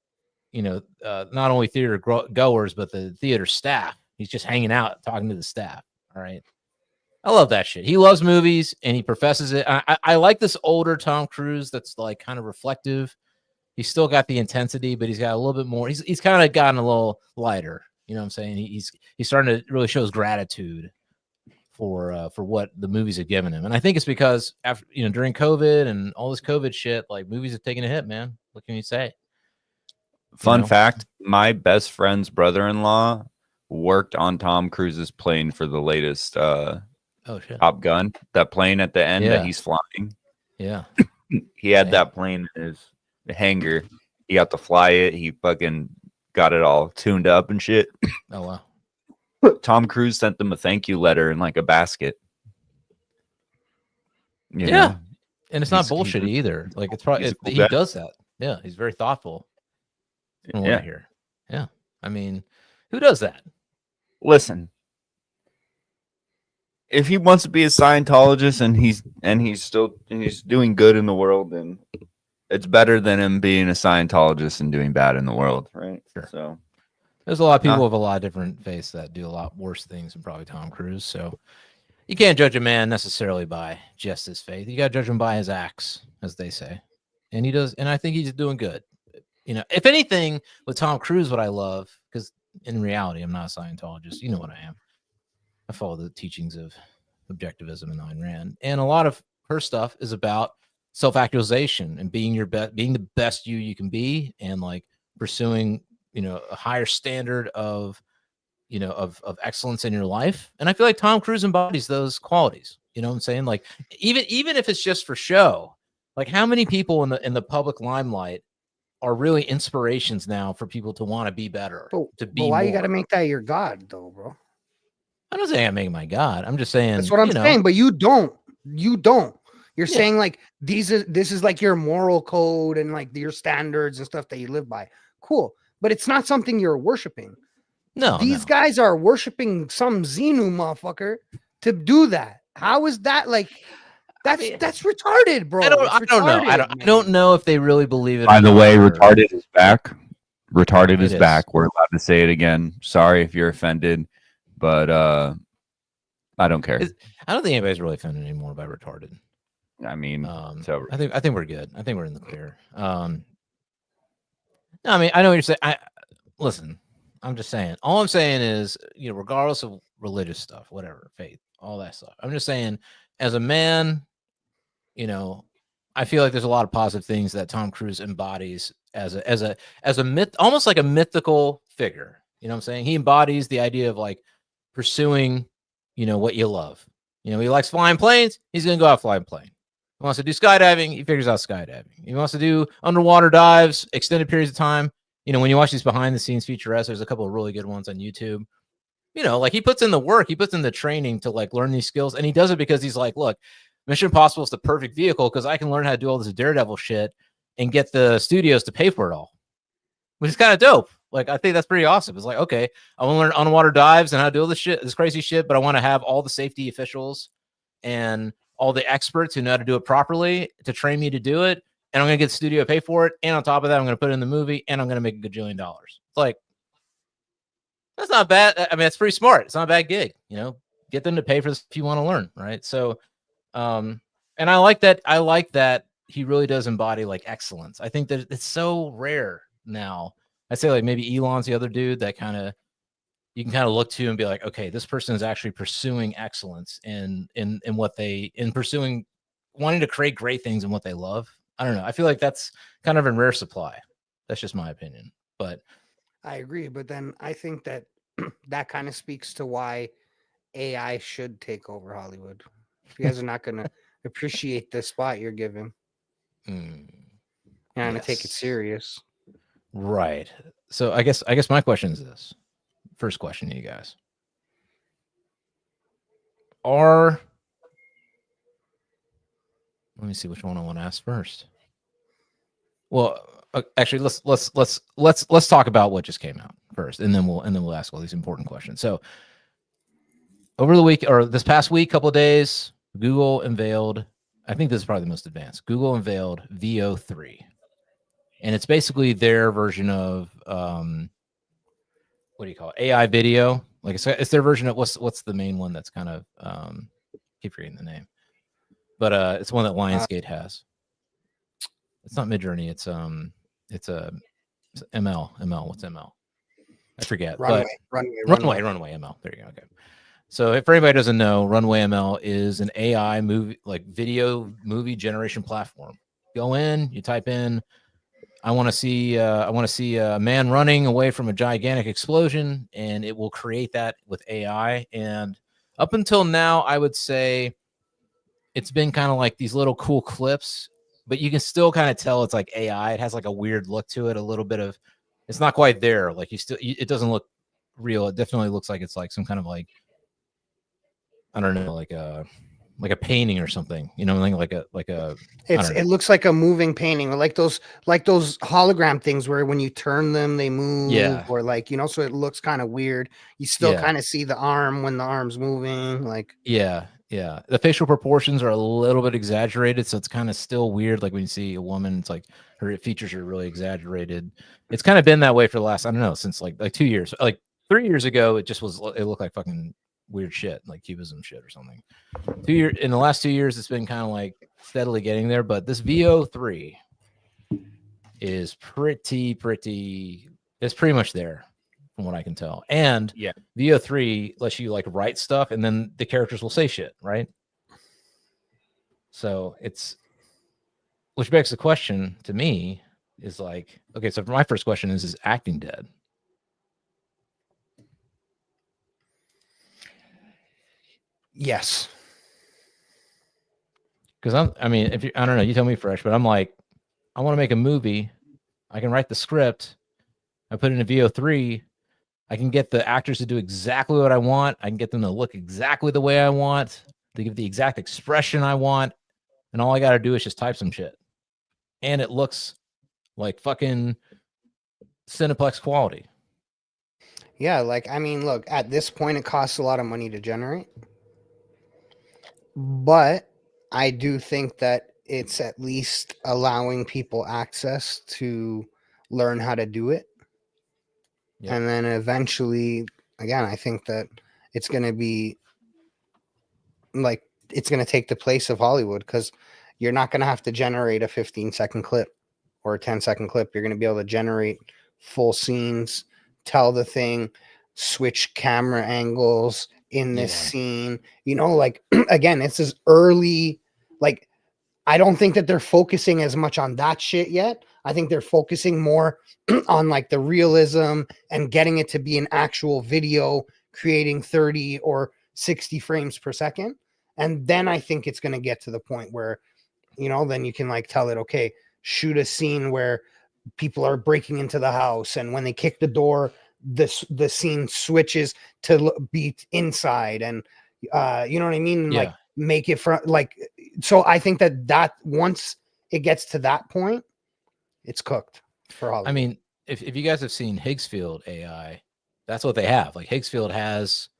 not only theater goers but the theater staff. He's just hanging out talking to the staff. All right. I love that shit. He loves movies and he professes it. I like this older Tom Cruise that's like kind of reflective. He's still got the intensity, but he's got a little bit more. He's kind of gotten a little lighter. You know what I'm saying? He's starting to really show his gratitude for what the movies have given him. And I think it's because after, during COVID and all this COVID shit, like movies have taken a hit, man. What can you say? Fun fact, my best friend's brother-in-law worked on Tom Cruise's plane for the latest Top Gun. That plane at the end that he's flying. Yeah. He had that plane in his hangar. He got to fly it. He fucking got it all tuned up and shit. Oh, wow. Tom Cruise sent them a thank you letter in like a basket. You know? And it's not bullshit either. Like it's probably he does that. Yeah, he's very thoughtful. From what I hear. Yeah. I mean, who does that? Listen, if he wants to be a Scientologist and he's doing good in the world, then it's better than him being a Scientologist and doing bad in the world, right? Sure. So there's a lot of people with a lot of different faiths that do a lot worse things than probably Tom Cruise. So you can't judge a man necessarily by just his faith. You got to judge him by his acts, as they say. And he does. And I think he's doing good. If anything, with Tom Cruise, what I love, because in reality, I'm not a Scientologist. You know what I am. I follow the teachings of objectivism and Ayn Rand. And a lot of her stuff is about self-actualization and being being the best you can be, and like pursuing, a higher standard of excellence in your life. And I feel like Tom Cruise embodies those qualities. You know what I'm saying? Like even if it's just for show, like how many people in the public limelight are really inspirations now for people to want to be better, to be why more. You got to make that your God though, bro? I'm not saying I'm making my God. I'm just saying that's what I'm saying. But you don't. You're saying like this is like your moral code and like your standards and stuff that you live by. Cool, but it's not something you're worshiping. No, these guys are worshiping some Xenu motherfucker to do that. How is that like? That's retarded, bro. I don't know. I don't know if they really believe it. By the way, retarded is back. Retarded is back. We're allowed to say it again. Sorry if you're offended, but I don't care. I don't think anybody's really offended anymore by retarded. I mean, I think we're good. I think we're in the clear. No, I mean, I know what you're saying. Listen, I'm just saying. All I'm saying is, regardless of religious stuff, whatever faith, all that stuff. I'm just saying, as a man, you know, I feel like there's a lot of positive things that Tom Cruise embodies as a myth, almost like a mythical figure. You know what I'm saying? He embodies the idea of like pursuing, you know, what you love. You know, he likes flying planes. He's going to go out flying plane. He wants to do skydiving. He figures out skydiving. He wants to do underwater dives, extended periods of time. You know, when you watch these behind the scenes featurettes, there's a couple of really good ones on YouTube. You know, like he puts in the work, he puts in the training to like learn these skills. And he does it because he's like, look, Mission Impossible is the perfect vehicle because I can learn how to do all this Daredevil shit and get the studios to pay for it all, which is kind of dope. Like, I think that's pretty awesome. It's like, okay, I want to learn underwater dives and how to do all this shit, this crazy shit, but I want to have all the safety officials and all the experts who know how to do it properly to train me to do it. And I'm going to get the studio to pay for it. And on top of that, I'm going to put it in the movie and I'm going to make a gajillion dollars. It's like, that's not bad. I mean, that's pretty smart. It's not a bad gig, you know, get them to pay for this if you want to learn. Right. So, and I like that he really does embody like excellence. I think that it's so rare now. I'd say like maybe Elon's the other dude that you can kind of look to and be like, okay, this person is actually pursuing excellence in pursuing wanting to create great things in what they love. I don't know. I feel like that's kind of in rare supply. That's just my opinion. But I agree, but then I think that that kind of speaks to why AI should take over Hollywood. You guys are not going to appreciate the spot you're given. You're not going to take it serious. Right. So I guess my question is this. First question to you guys. Let me see which one I want to ask first. Well, actually, let's talk about what just came out first, and then we'll ask all these important questions. So, over the week or this past week, couple of days, Google unveiled. I think this is probably the most advanced. Google unveiled VEO 3, and it's basically their version of what do you call it? AI video. Like it's their version of what's the main one that's kind of keep forgetting the name, but it's one that Lionsgate has. It's not Midjourney. It's ML. What's ML? I forget. Runway ML. There you go. Okay. So if anybody doesn't know, Runway ML is an AI movie, like video movie generation platform. Go in, you type in, I want to see a man running away from a gigantic explosion, and it will create that with AI. And up until now, I would say it's been kind of like these little cool clips, but you can still kind of tell it's like AI. It has like a weird look to it, a little bit of, it's not quite there. Like it doesn't look real. It definitely looks like it's like some kind of like, I don't know, like a painting or something, you know, like a it looks like a moving painting, or like those hologram things where when you turn them they move. Yeah. Or like, you know, so it looks kind of weird. You still kind of see the arm when the arm's moving, like yeah. The facial proportions are a little bit exaggerated, so it's kind of still weird. Like when you see a woman, it's like her features are really exaggerated. It's kind of been that way for the last, I don't know, since like 2 years. Like 3 years ago, it looked like fucking weird shit, like cubism shit or something. In the last 2 years, it's been kind of like steadily getting there. But this VEO 3 is pretty much there from what I can tell. And yeah, VEO 3 lets you like write stuff, and then the characters will say shit, right? So which begs the question to me is like, okay, so my first question is acting dead? yes. Because I don't know, you tell me fresh, but I'm like, I want to make a movie. I can write the script. I put in a VEO 3. I can get the actors to do exactly what I want. I can get them to look exactly the way I want. To give the exact expression I want. And all I got to do is just type some shit. And it looks like fucking Cineplex quality. Yeah, like, I mean, look, at this point, it costs a lot of money to generate. But I do think that it's at least allowing people access to learn how to do it. Yep. And then eventually, again, I think that it's going to be like, it's going to take the place of Hollywood, because you're not going to have to generate a 15-second clip or a 10-second clip. You're going to be able to generate full scenes, tell the thing, switch camera angles, in this Yeah. scene, you know, like again, this is early. Like, I don't think that they're focusing as much on that shit yet. I think they're focusing more on like the realism and getting it to be an actual video, creating 30 or 60 frames per second. And then I think it's going to get to the point where, you know, then you can like tell it, okay, shoot a scene where people are breaking into the house, and when they kick the door, the scene switches to be inside, and you know what I mean? And, Yeah. like, make it from like, so I think that once it gets to that point, it's cooked for Hollywood. I mean, if you guys have seen Higgsfield AI, that's what they have. Like Higgsfield has,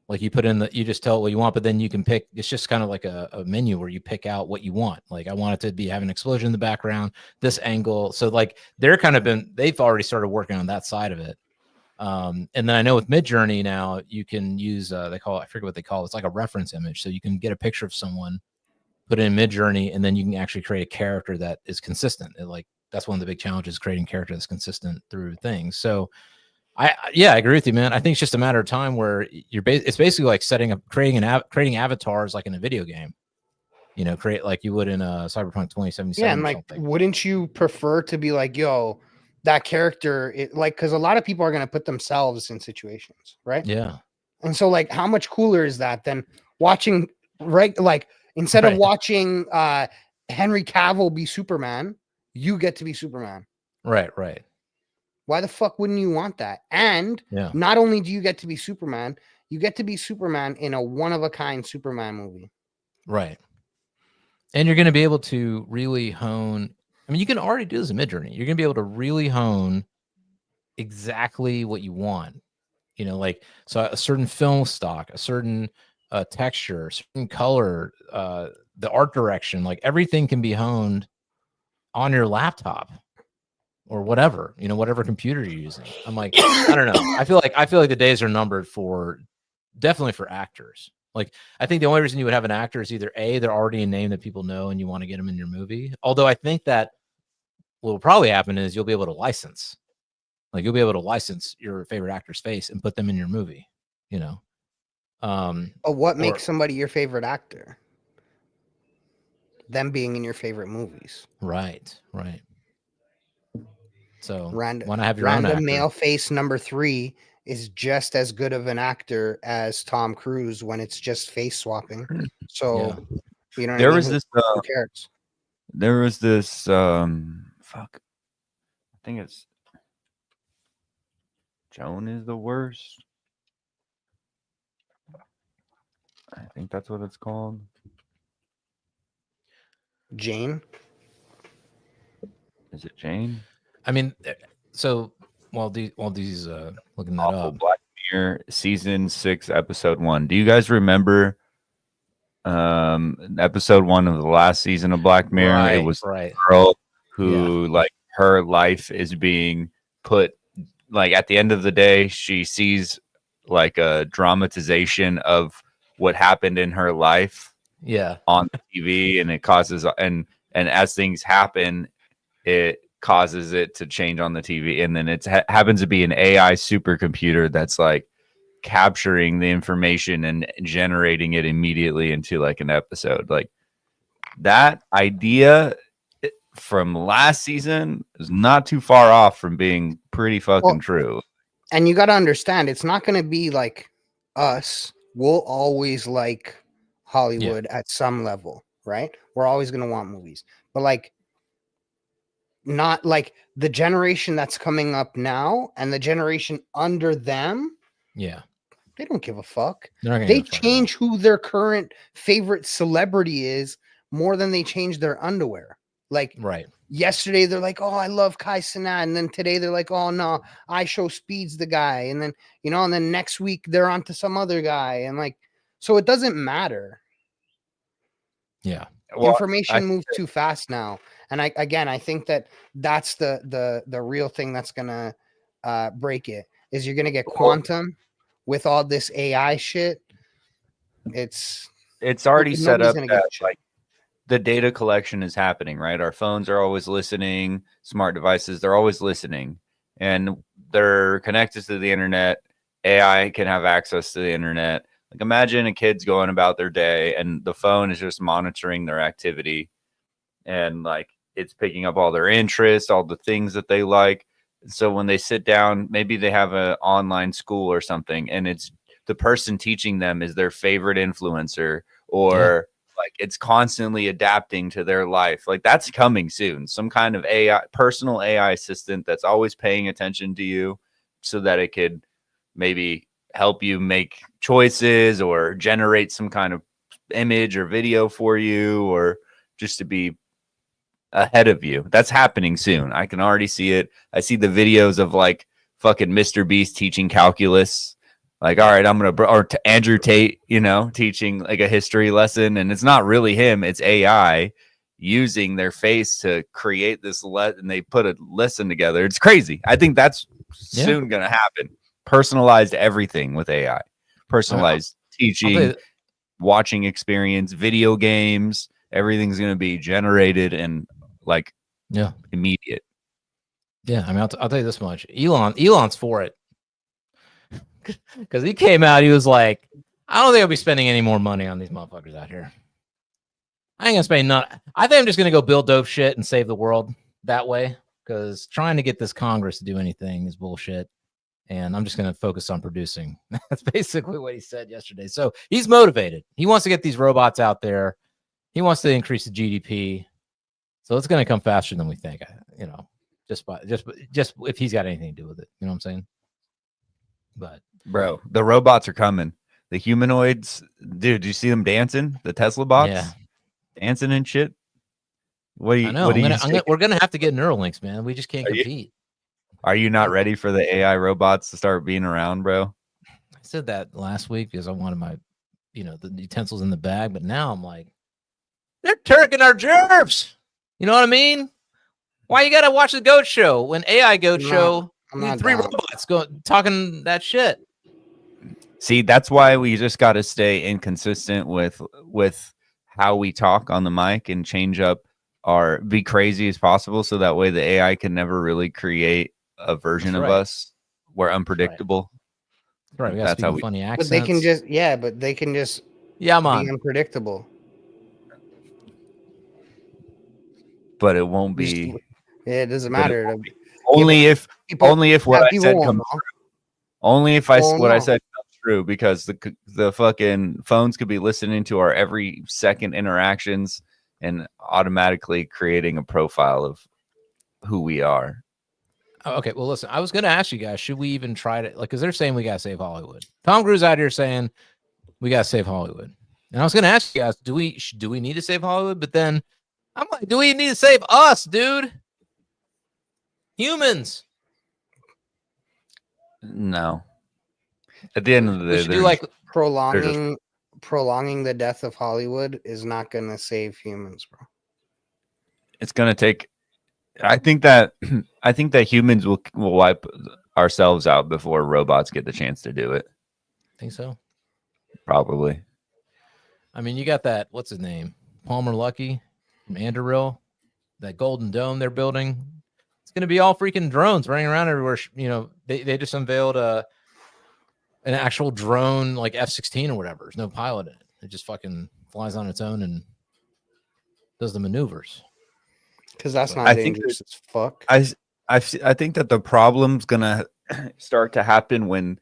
like, you put in you just tell it what you want, but then you can pick. It's just kind of like a menu where you pick out what you want. Like, I want it to be having an explosion in the background, this angle. So like they've already started working on that side of it. And then I know with Midjourney now you can use they call it, I forget what they call it. It's like a reference image. So you can get a picture of someone, put it in Midjourney, and then you can actually create a character that is consistent. Like, that's one of the big challenges, creating character that's consistent through things. So I agree with you, man. I think it's just a matter of time where it's basically like creating avatars like in a video game, you know, create like you would in a Cyberpunk 2077. Yeah, and or like, something. wouldn't you prefer to be like, yo, that character, like, because a lot of people are going to put themselves in situations, right? Yeah. And so, like, how much cooler is that than watching, right? Like, instead of Right. watching Henry Cavill be Superman, you get to be Superman. Right. Why the fuck wouldn't you want that? And Yeah. not only do you get to be Superman, you get to be Superman in a one-of-a-kind Superman movie. Right. And you're going to be able to really hone. I mean, you can already do this in Midjourney. You're going to be able to really hone exactly what you want. You know, like, so a certain film stock, a certain texture, a certain color, the art direction, like everything can be honed on your laptop or whatever, you know, whatever computer you're using. I'm like, I don't know. I feel like the days are numbered definitely for actors. Like, I think the only reason you would have an actor is either A, they're already a name that people know and you want to get them in your movie. Although I think that what will probably happen is you'll be able to license your favorite actor's face and put them in your movie, you know. But what makes somebody your favorite actor? Them being in your favorite movies. Right. So Random want to have your own actor. male face number 3 is just as good of an actor as Tom Cruise when it's just face swapping. So you know, there was this. Who cares? There was this. Fuck. I think it's Joan is the worst. I think that's what it's called. Jane. Is it Jane? I mean, so while these looking that Awful up, Black Mirror season 6 episode 1. Do you guys remember episode 1 of the last season of Black Mirror? Right, it was right. a girl who like her life is being put, like, at the end of the day she sees like a dramatization of what happened in her life on TV, and it causes and as things happen it causes it to change on the TV, and then it happens to be an AI supercomputer that's like capturing the information and generating it immediately into like an episode. Like, that idea from last season is not too far off from being pretty fucking true. And you got to understand, it's not going to be like us. We'll always like Hollywood at some level, right? We're always going to want movies, but like, not like the generation that's coming up now and the generation under them. Yeah. They don't give a fuck. They change who their current favorite celebrity is more than they change their underwear. Like, yesterday they're like, oh, I love Kai Cenat, and then today they're like, oh no, I Show Speed's the guy, and then, you know, and then next week they're on to some other guy, and like, so it doesn't matter. Yeah. Well, information moves too fast now, and I think that that's the real thing that's gonna break it. Is you're gonna get quantum with all this AI shit. It's already set up that like the data collection is happening, right? Our phones are always listening, smart devices, they're always listening, and they're connected to the internet. AI can have access to the internet. Like imagine a kid's going about their day and the phone is just monitoring their activity and like it's picking up all their interests, all the things that they like. So when they sit down, maybe they have an online school or something, and it's the person teaching them is their favorite influencer, or like it's constantly adapting to their life. Like that's coming soon. Some kind of AI, personal AI assistant that's always paying attention to you so that it could maybe help you make choices or generate some kind of image or video for you, or just to be ahead of you. That's happening soon. I can already see it. I see the videos of like fucking Mr. Beast teaching calculus. Like, all right, I'm gonna or to Andrew Tate, you know, teaching like a history lesson, and it's not really him; it's AI using their face to create this and they put a lesson together. It's crazy. I think that's soon gonna happen. Personalized everything with AI, personalized teaching, watching experience, video games. Everything's gonna be generated and like immediate. Yeah, I mean, I'll tell you this much: Elon's for it, because he came out. He was like, "I don't think I'll be spending any more money on these motherfuckers out here. I ain't gonna spend none. I think I'm just gonna go build dope shit and save the world that way. Because trying to get this Congress to do anything is bullshit, and I'm just gonna focus on producing." That's basically what he said yesterday. So he's motivated. He wants to get these robots out there. He wants to increase the GDP. So it's going to come faster than we think, you know, just if he's got anything to do with it. You know what I'm saying? But bro, the robots are coming. The humanoids, dude, do you see them dancing? The Tesla bots dancing and shit. What do you? I know. We're gonna have to get Neuralinks, man. We just can't compete. Are you not ready for the AI robots to start being around, bro? I said that last week because I wanted my, you know, the utensils in the bag, but now I'm like, they're turking our germs. You know what I mean? Why you gotta watch the goat show when AI goat show? Three robots talking that shit. See, that's why we just got to stay inconsistent with how we talk on the mic and change up be crazy as possible, so that way the AI can never really create a version of us. We're unpredictable. Right. We got to speak funny accents. But they can just be unpredictable. But it won't be. Yeah, it doesn't matter. Only if what I said comes true. Only if what I said comes true, because the fucking phones could be listening to our every second interactions and automatically creating a profile of who we are. Okay, well, listen, I was going to ask you guys, should we even try to, like, because they're saying we got to save Hollywood. Tom Cruise out here saying we got to save Hollywood. And I was going to ask you guys, do we need to save Hollywood? But then I'm like, do we need to save us, dude? Humans. No. At the end of the day, do like prolonging the death of Hollywood is not going to save humans, bro. It's going to take. I think that humans will wipe ourselves out before robots get the chance to do it. Think so? Probably. I mean, you got that. What's his name? Palmer Luckey from Anduril. That Golden Dome they're building. It's going to be all freaking drones running around everywhere. You know, they just unveiled an actual drone like F-16 or whatever. There's no pilot in it. It just fucking flies on its own and does the maneuvers. Because that's not dangerous as fuck. I think that the problem's gonna start to happen when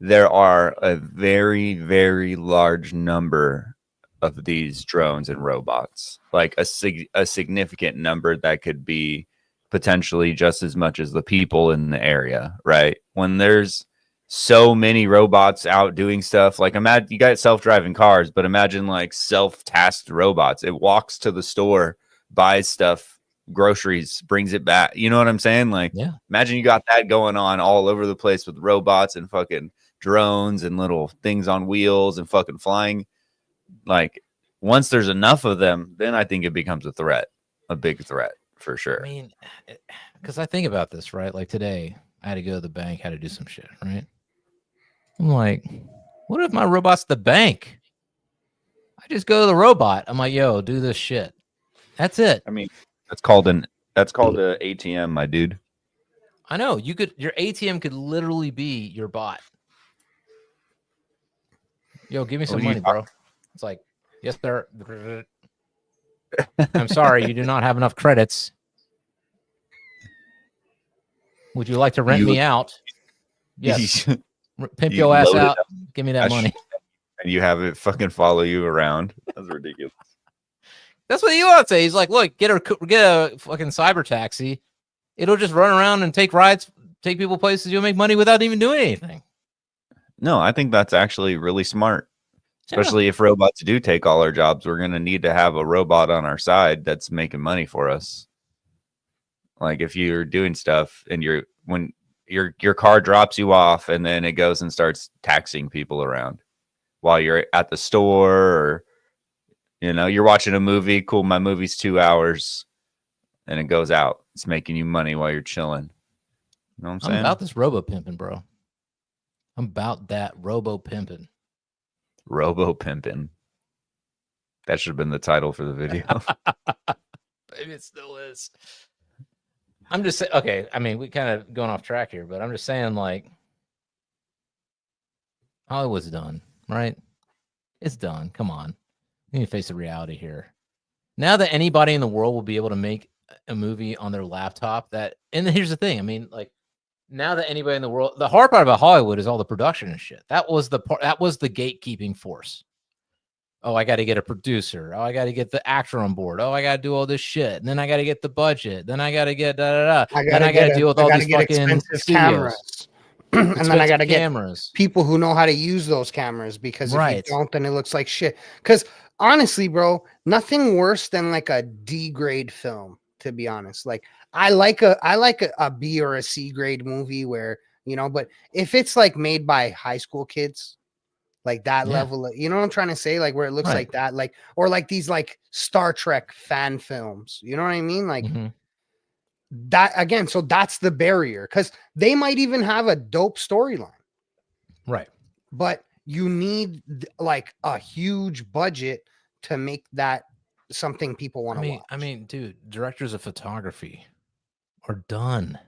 there are a very, very large number of these drones and robots, like a significant number that could be potentially just as much as the people in the area, right? When there's so many robots out doing stuff, like imagine you got self-driving cars, but imagine like self-tasked robots. It walks to the store, buys stuff, groceries, brings it back. You know what I'm saying? Like, imagine you got that going on all over the place with robots and fucking drones and little things on wheels and fucking flying. Like, once there's enough of them, then I think it becomes a threat, a big threat for sure. I mean, because I think about this, right? Like today, I had to go to the bank, had to do some shit, right? I'm like, what if my robot's the bank? I just go to the robot. I'm like, yo, do this shit. That's it. I mean, that's called a ATM, my dude. I know. Your ATM could literally be your bot. Yo, give me What some are you money, bro. It's like, yes, sir. I'm sorry, you do not have enough credits. Would you like to rent You- me out? Yes. Pimp you your ass load it out. Give me that money. and you have it fucking follow you around. That's ridiculous. That's what he wants to say. He's like, look, get a fucking cyber taxi. It'll just run around and take rides, take people places. You'll make money without even doing anything. No, I think that's actually really smart. Yeah. Especially if robots do take all our jobs, we're going to need to have a robot on our side that's making money for us. Like if you're doing stuff and when your car drops you off and then it goes and starts taxing people around while you're at the store, or you're watching a movie. Cool, my movie's 2 hours, and it goes out. It's making you money while you're chilling. You know what I'm saying? I'm about this robo pimping, bro. I'm about that robo pimping. Robo pimping. That should have been the title for the video. Maybe it still is. I'm just saying, okay. I mean, we kind of going off track here, but I'm just saying, like, Hollywood's done, right? It's done. Come on. We need to face the reality here. Now that anybody in the world will be able to make a movie on their laptop, and here's the thing. I mean, like, now that anybody in the world, the hard part about Hollywood is all the production and shit. That was the part. That was the gatekeeping force. Oh, I got to get a producer. Oh, I got to get the actor on board. Oh, I got to do all this shit. And then I got to get the budget. Then I got to get Then I got to deal with all these fucking expensive studios. cameras. And then I got to get cameras. People who know how to use those cameras, because if Right. you don't, then it looks like shit. Because honestly, bro, nothing worse than like a D grade film, to be honest. Like I like a B or a C grade movie where, but if it's like made by high school kids, like that level of, you know what I'm trying to say? Like where it looks Right. like that, like, or like these like Star Trek fan films, you know what I mean? Like that again. So that's the barrier, because they might even have a dope storyline. Right. But you need like a huge budget to make that something people want to watch. I mean, dude, directors of photography are done.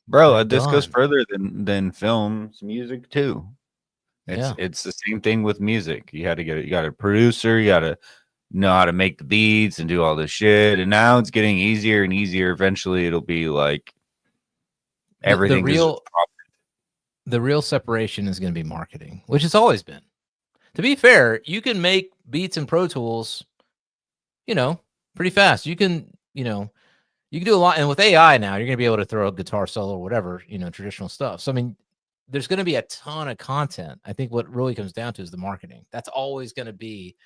Bro, this goes further than films, music too. It's the same thing with music. You got a producer, you got to know how to make the beats and do all this shit. And now it's getting easier and easier. Eventually it'll be like everything. The real separation is going to be marketing, which it's always been. To be fair, you can make beats in Pro Tools, pretty fast. You can do a lot. And with AI now, you're going to be able to throw a guitar solo or whatever, traditional stuff. So, I mean, there's going to be a ton of content. I think what really comes down to is the marketing. That's always going to be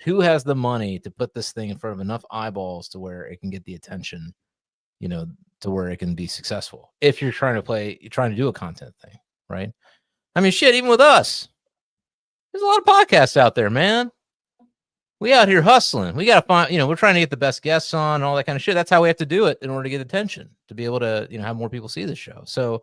who has the money to put this thing in front of enough eyeballs to where it can get the attention, to where it can be successful. If you're trying to do a content thing, right? I mean, shit, even with us, there's a lot of podcasts out there, man. We out here hustling. We got to find, we're trying to get the best guests on and all that kind of shit. That's how we have to do it in order to get attention, to be able to, have more people see the show. So,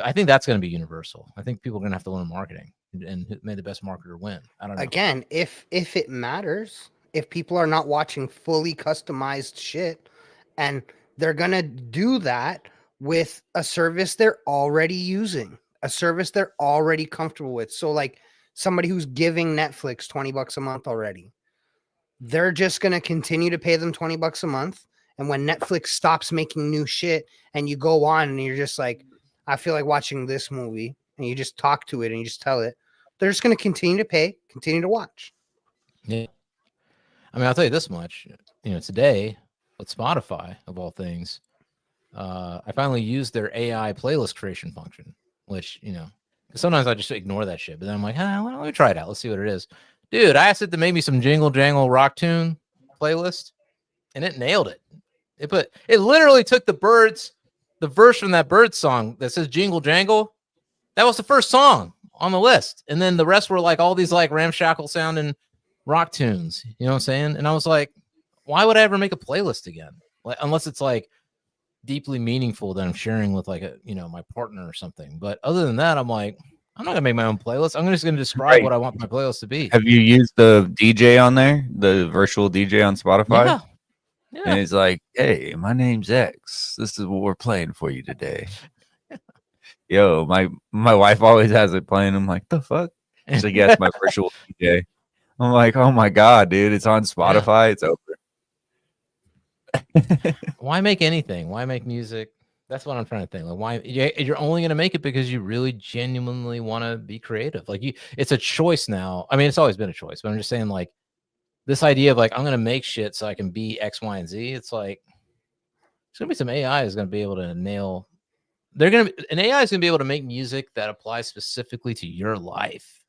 I think that's going to be universal. I think people are going to have to learn marketing, and may the best marketer win. I don't know. Again, if it matters, if people are not watching fully customized shit, and they're going to do that with a service they're already using, a service they're already comfortable with. So like somebody who's giving Netflix $20 a month already, they're just going to continue to pay them $20 a month. And when Netflix stops making new shit and you go on and you're just like, I feel like watching this movie, and you just talk to it and you just tell it, they're just going to continue to pay, continue to watch. Yeah. I mean, I'll tell you this much, today with Spotify of all things, I finally used their AI playlist creation function, which, sometimes I just ignore that shit, but then I'm like, well, let me try it out. Let's see what it is. Dude, I asked it to make me some jingle jangle rock tune playlist, and it nailed it. It literally took the verse from that Birds song that says jingle jangle. That was the first song on the list. And then the rest were like all these like ramshackle sounding rock tunes. You know what I'm saying? And I was like, why would I ever make a playlist again? Like, unless it's like deeply meaningful that I'm sharing with like my partner or something. But other than that, I'm like, I'm not gonna make my own playlist. I'm just gonna describe what I want my playlist to be. Have you used the DJ on there, the virtual DJ on Spotify? Yeah. And it's like, hey, my name's X. This is what we're playing for you today. Yo, my wife always has it playing. I'm like, the fuck? So yes, my virtual DJ. I'm like, oh my god, dude, it's on Spotify. It's over. Why make anything? Why make music? That's what I'm trying to think. Like, why you're only going to make it because you really genuinely want to be creative. Like it's a choice now. I mean, it's always been a choice, but I'm just saying, like, this idea of like, I'm going to make shit so I can be X, Y, and Z. It's like, it's going to be some AI is going to be able to nail. An AI is going to be able to make music that applies specifically to your life.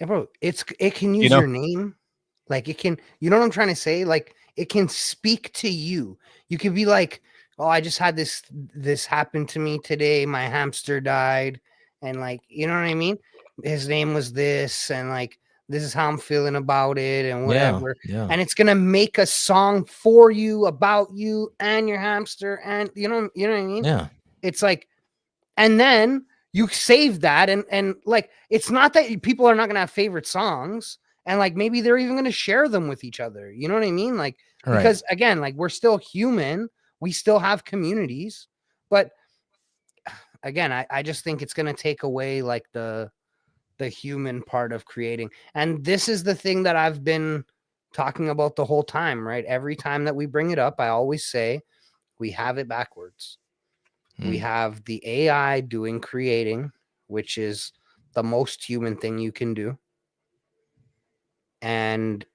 Yeah, bro, it can use You know- your name. Like it can, you know what I'm trying to say? Like it can speak to you. You could be like, oh, I just had this happen to me today. My hamster died. And like, you know what I mean? His name was this, and like this is how I'm feeling about it, and whatever. Yeah. And it's gonna make a song for you about you and your hamster, and you know what I mean? Yeah. It's like, and then you save that, and like it's not that people are not gonna have favorite songs, and like maybe they're even gonna share them with each other. You know what I mean? Like, because again, like we're still human, we still have communities, but again, I just think it's gonna take away like the human part of creating. And this is the thing that I've been talking about the whole time, right? Every time that we bring it up, I always say we have it backwards. We have the AI doing creating, which is the most human thing you can do. And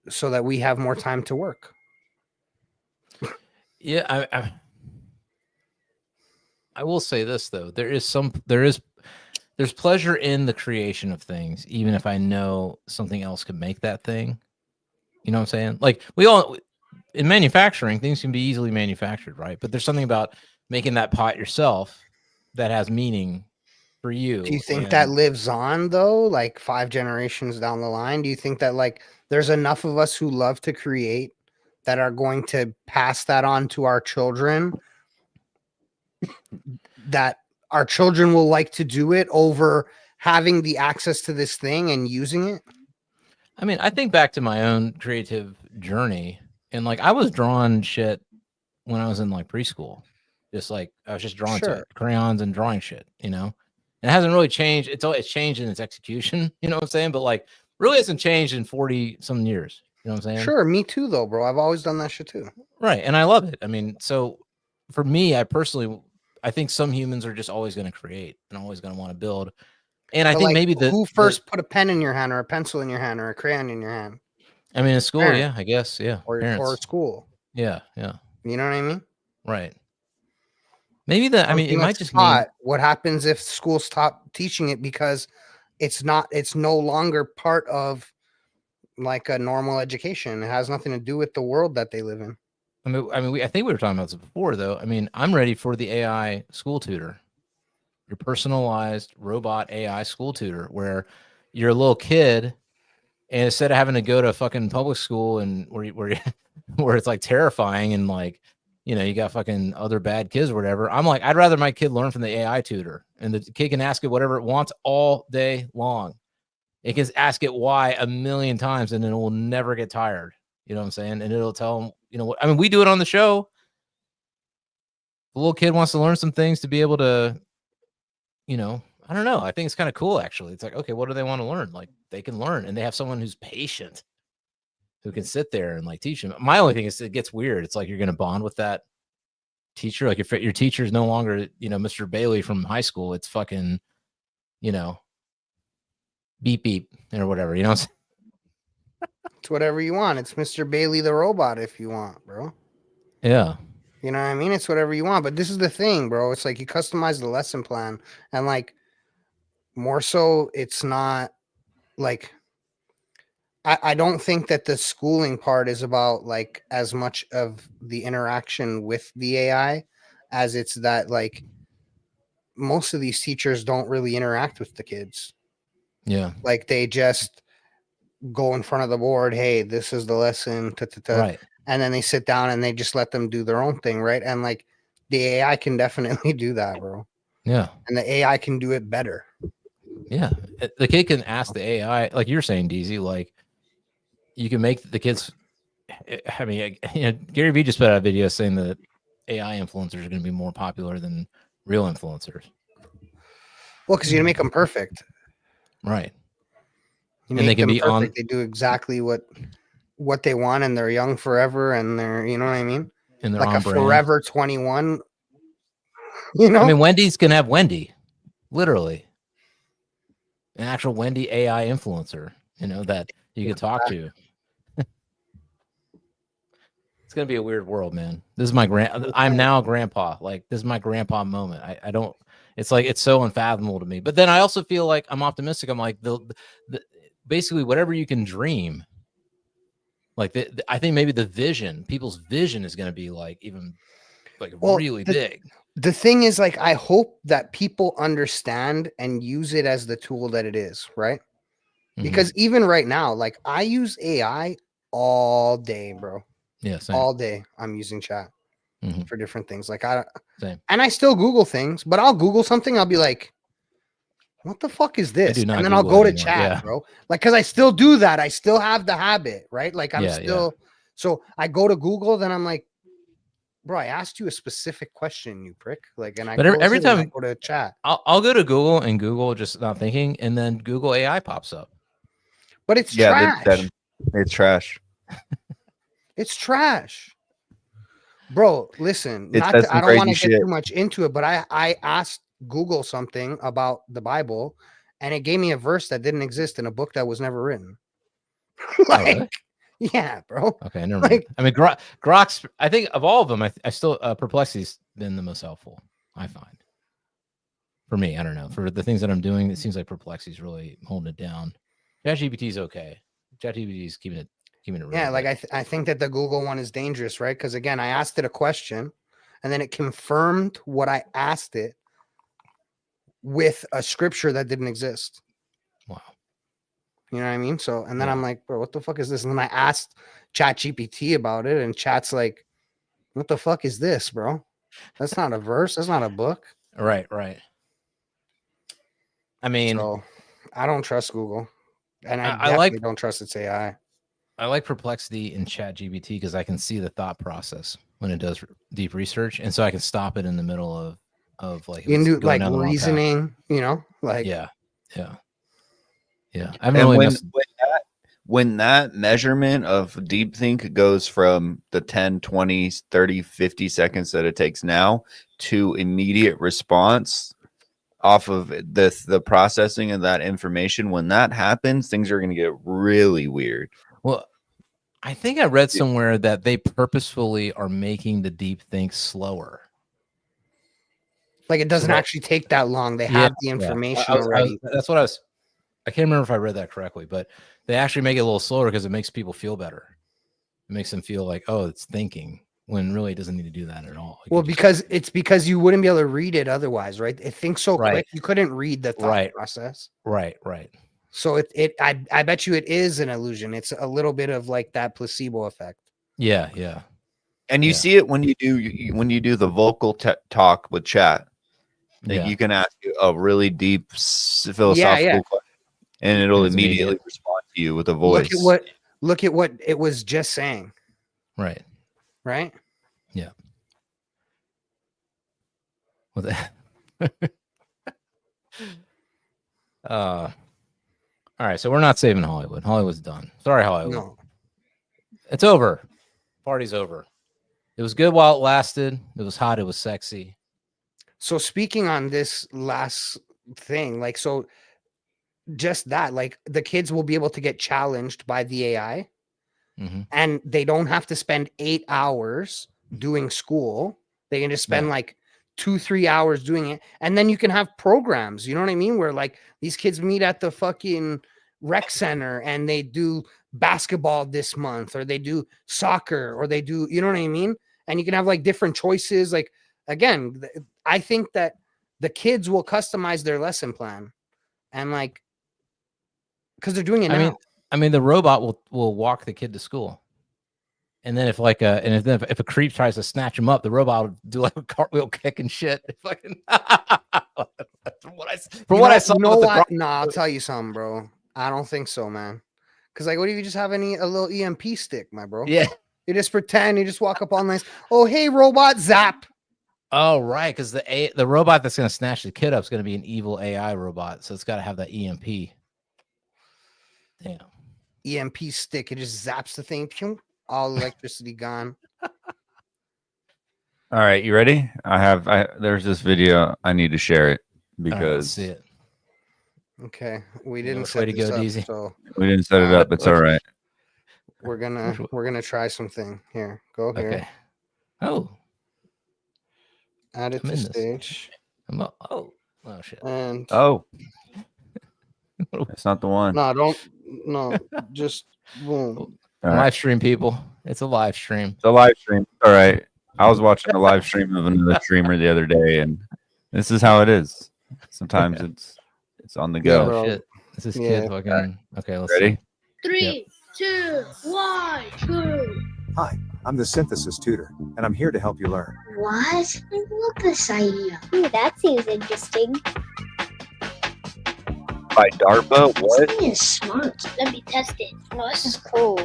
so that we have more time to work. Yeah, I will say this though. There's pleasure in the creation of things, even if I know something else could make that thing. You know what I'm saying? Like in manufacturing, things can be easily manufactured, right? But there's something about making that pot yourself that has meaning for you. Do you think that lives on though, like 5 generations down the line? Do you think that like there's enough of us who love to create that are going to pass that on to our children, that our children will like to do it over having the access to this thing and using it? I mean, I think back to my own creative journey, and like I was drawing shit when I was in like preschool. Just like I was just drawing to it, crayons and drawing shit, you know. And it hasn't really changed. It's changed in its execution, you know what I'm saying? But like really hasn't changed in 40 some years. You know what I'm saying? Sure, me too though, bro. I've always done that shit too. Right. And I love it. I mean, so for me, I think some humans are just always going to create and always going to want to build. And I think like, maybe who first put a pen in your hand or a pencil in your hand or a crayon in your hand? I mean, in school, parents. Yeah, I guess, yeah, or school. Yeah. You know what I mean? Right. Maybe it might just mean what happens if schools stop teaching it because it's no longer part of like a normal education. It has nothing to do with the world that they live in. I think we were talking about this before, though. I mean, I'm ready for the AI school tutor, your personalized robot AI school tutor, where you're a little kid, and instead of having to go to fucking public school and where it's like terrifying and like, you know, you got fucking other bad kids or whatever. I'm like, I'd rather my kid learn from the AI tutor, and the kid can ask it whatever it wants all day long. It can ask it why 1,000,000 times, and it will never get tired. You know what I'm saying? And it'll tell them, you know what? I mean, we do it on the show. The little kid wants to learn some things to be able to, you know, I don't know. I think it's kind of cool, actually. It's like, okay, what do they want to learn? Like, they can learn, and they have someone who's patient, who can sit there and like teach them. My only thing is it gets weird. It's like you're going to bond with that teacher. Like if your teacher is no longer, you know, Mr. Bailey from high school, it's fucking, you know, beep beep or whatever, you know. It's whatever you want. It's Mr. Bailey the robot if you want, bro. Yeah. You know what I mean? It's whatever you want. But this is the thing, bro. It's like you customize the lesson plan, and like more so, it's not like I don't think that the schooling part is about like as much of the interaction with the AI as it's that like most of these teachers don't really interact with the kids. Yeah. Like they just go in front of the board. Hey, this is the lesson. Right. And then they sit down and they just let them do their own thing. Right. And like the AI can definitely do that, bro. Yeah. And the AI can do it better. Yeah. The kid can ask the AI, like you're saying, Deezy, like you can make the kids. I mean, you know, Gary Vee just put out a video saying that AI influencers are going to be more popular than real influencers. Well, because you make them perfect. Right. You And they make can them be perfect. on They do exactly what they want, and they're young forever, and they're, you know what I mean? and they're Like a on brand. forever 21. You know? I mean, Wendy's can have Wendy, literally. An actual Wendy AI influencer, you know, that you can talk to. It's gonna be a weird world, man. This is my I'm now a grandpa. Like, this is my grandpa moment. I don't. It's like, it's so unfathomable to me. But then I also feel like I'm optimistic. I'm like, basically whatever you can dream. Like, I think maybe the vision, people's vision, is gonna be like even like really big. The thing is, like, I hope that people understand and use it as the tool that it is, right? Because even right now, like, I use AI all day, bro. Yeah, same. All day I'm using chat for different things. Like, Same. and I still Google things, but I'll Google something, I'll be like, what the fuck is this? do not And then I'll Google go to anymore, chat, yeah. bro. Like, because I still do that. I still have the habit, right? Like, I'm Yeah, still, so I go to Google, then I'm like, bro, I asked you a specific question, you prick. Like, and I But close every it and I time go to chat. I'll go to Google and Google just not thinking, and then Google AI pops up. But it's Yeah, trash. it's trash. It's trash. Bro, listen, It says I some don't want to crazy get shit. too much into it, but I asked Google something about the Bible, and it gave me a verse that didn't exist in a book that was never written. Oh, really? Yeah, bro. Okay, never mind. I mean, Grok's, I think of all of them, I still, Perplexity's been the most helpful, I find. For me, I don't know. For the things that I'm doing, it seems like Perplexity's really holding it down. ChatGPT's okay. ChatGPT's keeping it real. Yeah, like I think that the Google one is dangerous, right? Because again, I asked it a question, and then it confirmed what I asked it with a scripture that didn't exist. Wow. You know what I mean? So, and then I'm like, bro, what the fuck is this? And then I asked ChatGPT about it, and Chat's like, what the fuck is this, bro? That's not a verse. That's not a book. Right. I mean, so I don't trust Google, and I definitely don't trust its AI. I like Perplexity in ChatGPT because I can see the thought process when it does deep research, and so I can stop it in the middle of like, you can do like reasoning, you know, like yeah. I haven't really when that measurement of deepthink goes from the 10, 20, 30, 50 seconds that it takes now to immediate response off of the processing of that information, when that happens, things are going to get really weird. Well, I think I read somewhere that they purposefully are making the deep think slower. Like, it doesn't actually take that long. They have the information already. That's what I can't remember if I read that correctly, but they actually make it a little slower because it makes people feel better. It makes them feel like, oh, it's thinking, when really it doesn't need to do that at all. Well, because you wouldn't be able to read it otherwise, right? It thinks so quick, you couldn't read the thought process. Right. So I bet you it is an illusion. It's a little bit of like that placebo effect. Yeah. And you see it when you do the vocal talk with chat. Like, you can ask a really deep philosophical question, and it'll immediately respond to you with a voice. Look at what it was just saying. Right. Yeah. What that? All right, so we're not saving Hollywood. Hollywood's done. Sorry, Hollywood. No. It's over. Party's over. It was good while it lasted. It was hot. It was sexy. So speaking on this last thing, like, so just that, like, the kids will be able to get challenged by the AI, and they don't have to spend 8 hours doing school. They can just spend like 2-3 hours doing it, and then you can have programs, you know what I mean, where like these kids meet at the fucking rec center and they do basketball this month, or they do soccer, or they do, you know what I mean, and you can have like different choices. Like, again, I think that the kids will customize their lesson plan, and like, because they're doing it now. I mean, the robot will walk the kid to school, and then if a creep tries to snatch him up, the robot will do like a cartwheel kick and shit. Fucking from what I saw. No, I'll tell you something, bro. I don't think so, man. Because like, what if you just have a little EMP stick, my bro? Yeah. You just pretend. You just walk up on this. Oh, hey, robot, zap. Oh, right. Because the robot that's gonna snatch the kid up is gonna be an evil AI robot, so it's got to have that EMP. Damn. EMP stick. It just zaps the thing. Pew, all electricity gone. All right, you ready? There's this video. I need to share it All right, let's because see it. Okay, we Yeah, didn't which way set to this go, up, Deezy? so we didn't set it up. It's all right. we're Which way? gonna try something here. Go here. Okay. Oh, Add it I'm to in this. stage, Oh shit. and Oh, that's not the one. no, just boom. All right. Live stream, people. It's a live stream. It's a live stream. All right. I was watching a live stream of another streamer the other day, and this is how it is. Sometimes it's on the Yeah, go. bro. Oh shit. This is Yeah. kid fucking. Okay, let's Ready? see. 3, 2, 1, go. Hi, I'm the synthesis tutor, and I'm here to help you learn. What? I love this idea. That seems interesting. By DARPA? What? This thing is smart. Let me test it. Oh, this is cool.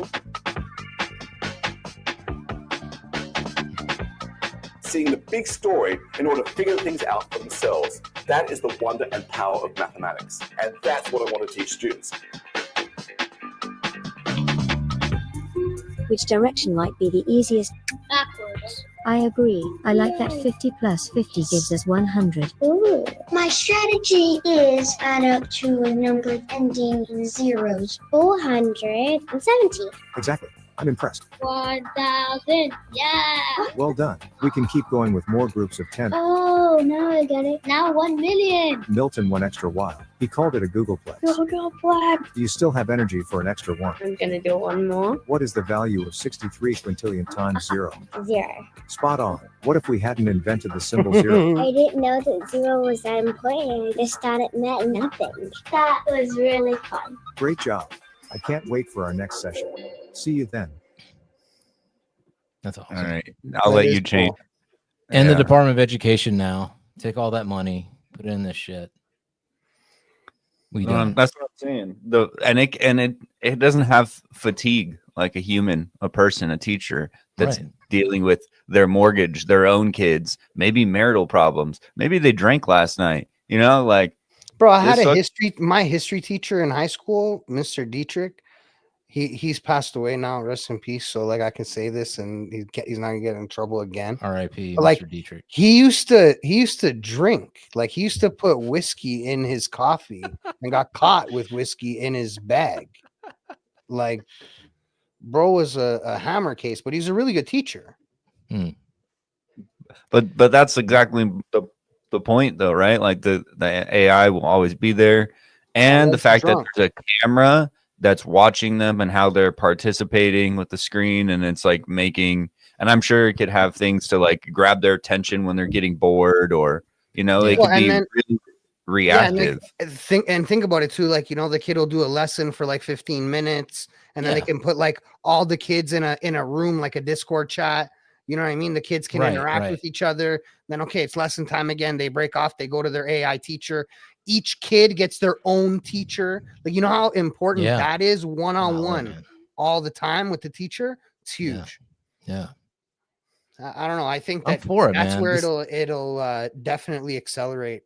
Seeing the big story in order to figure things out for themselves. That is the wonder and power of mathematics. And that's what I want to teach students. Which direction might be the easiest? Backwards. I agree. I like that 50 plus 50 gives us 100. Ooh. My strategy is add up to a number ending in zeros. 470. Exactly. I'm impressed. 1,000. Yeah. Well done. We can keep going with more groups of 10. Oh, now I get it. Now 1 million. Milton went extra wild. He called it a Googleplex. Google Black. Do you still have energy for an extra one? I'm gonna do one more. What is the value of 63 quintillion times 0? 0. Spot on. What if we hadn't invented the symbol 0? I didn't know that 0 was that important. I just thought it meant nothing. That was really fun. Great job. I can't wait for our next session. See you then. That's awesome. All right. I'll let you change. And the Yeah. Department of Education now. Take all that money, put it in this shit. We done. That's what I'm saying. It doesn't have fatigue like a human, a person, a teacher that's Right. dealing with their mortgage, their own kids, maybe marital problems. Maybe they drank last night. You know, like Bro, I had This a sucks. my history teacher in high school, Mr. Dietrich. He's passed away now, rest in peace. So like I can say this and he's not gonna get in trouble again. R.I.P. But, like, Mr. Dietrich. He used to drink, like he used to put whiskey in his coffee and got caught with whiskey in his bag. Like, bro was a hammer case, but he's a really good teacher. But that's exactly the point, though, right? Like the AI will always be there, and the fact that there's a camera that's watching them and how they're participating with the screen, and it's like making. And I'm sure it could have things to like grab their attention when they're getting bored, or it could be really reactive. Yeah, and think about it too. Like, the kid will do a lesson for like 15 minutes, and then they can put like all the kids in a room, like a Discord chat. You know what I mean? The kids can interact with each other. Then, okay, it's lesson time again. They break off. They go to their AI teacher. Each kid gets their own teacher. Like, you know how important that is, one-on-one all the time with the teacher? It's huge. Yeah. I don't know. I think I'm for it, that's man. where it'll definitely accelerate.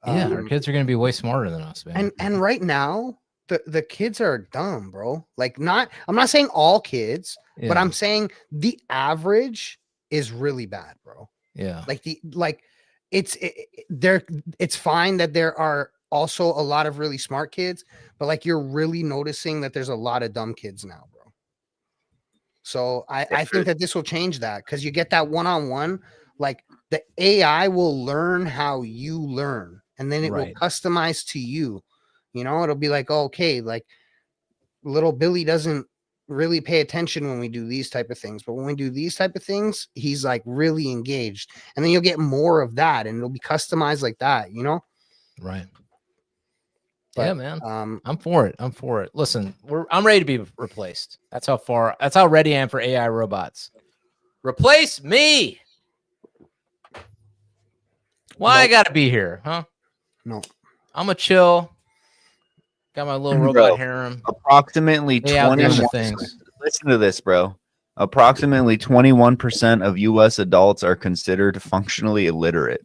Yeah, our kids are going to be way smarter than us, man. And right now, the kids are dumb, bro. Like, I'm not saying all kids, but I'm saying the average is really bad, bro. Yeah. It's fine that there are also a lot of really smart kids, but like you're really noticing that there's a lot of dumb kids now, bro. So I think that this will change that, because you get that one-on-one, like the AI will learn how you learn, and then it will customize to you. It'll be like, oh, okay, like little Billy doesn't really pay attention when we do these type of things, but when we do these type of things, he's like really engaged, and then you'll get more of that, and it'll be customized like that, Right. But, yeah, man. I'm for it. Listen, I'm ready to be replaced. That's how ready I am for AI robots. Replace me. Why I gotta be here, huh? No. I'm a chill. Got my little robot harem. Approximately 21. Listen to this, bro. Approximately 21% of U.S. adults are considered functionally illiterate.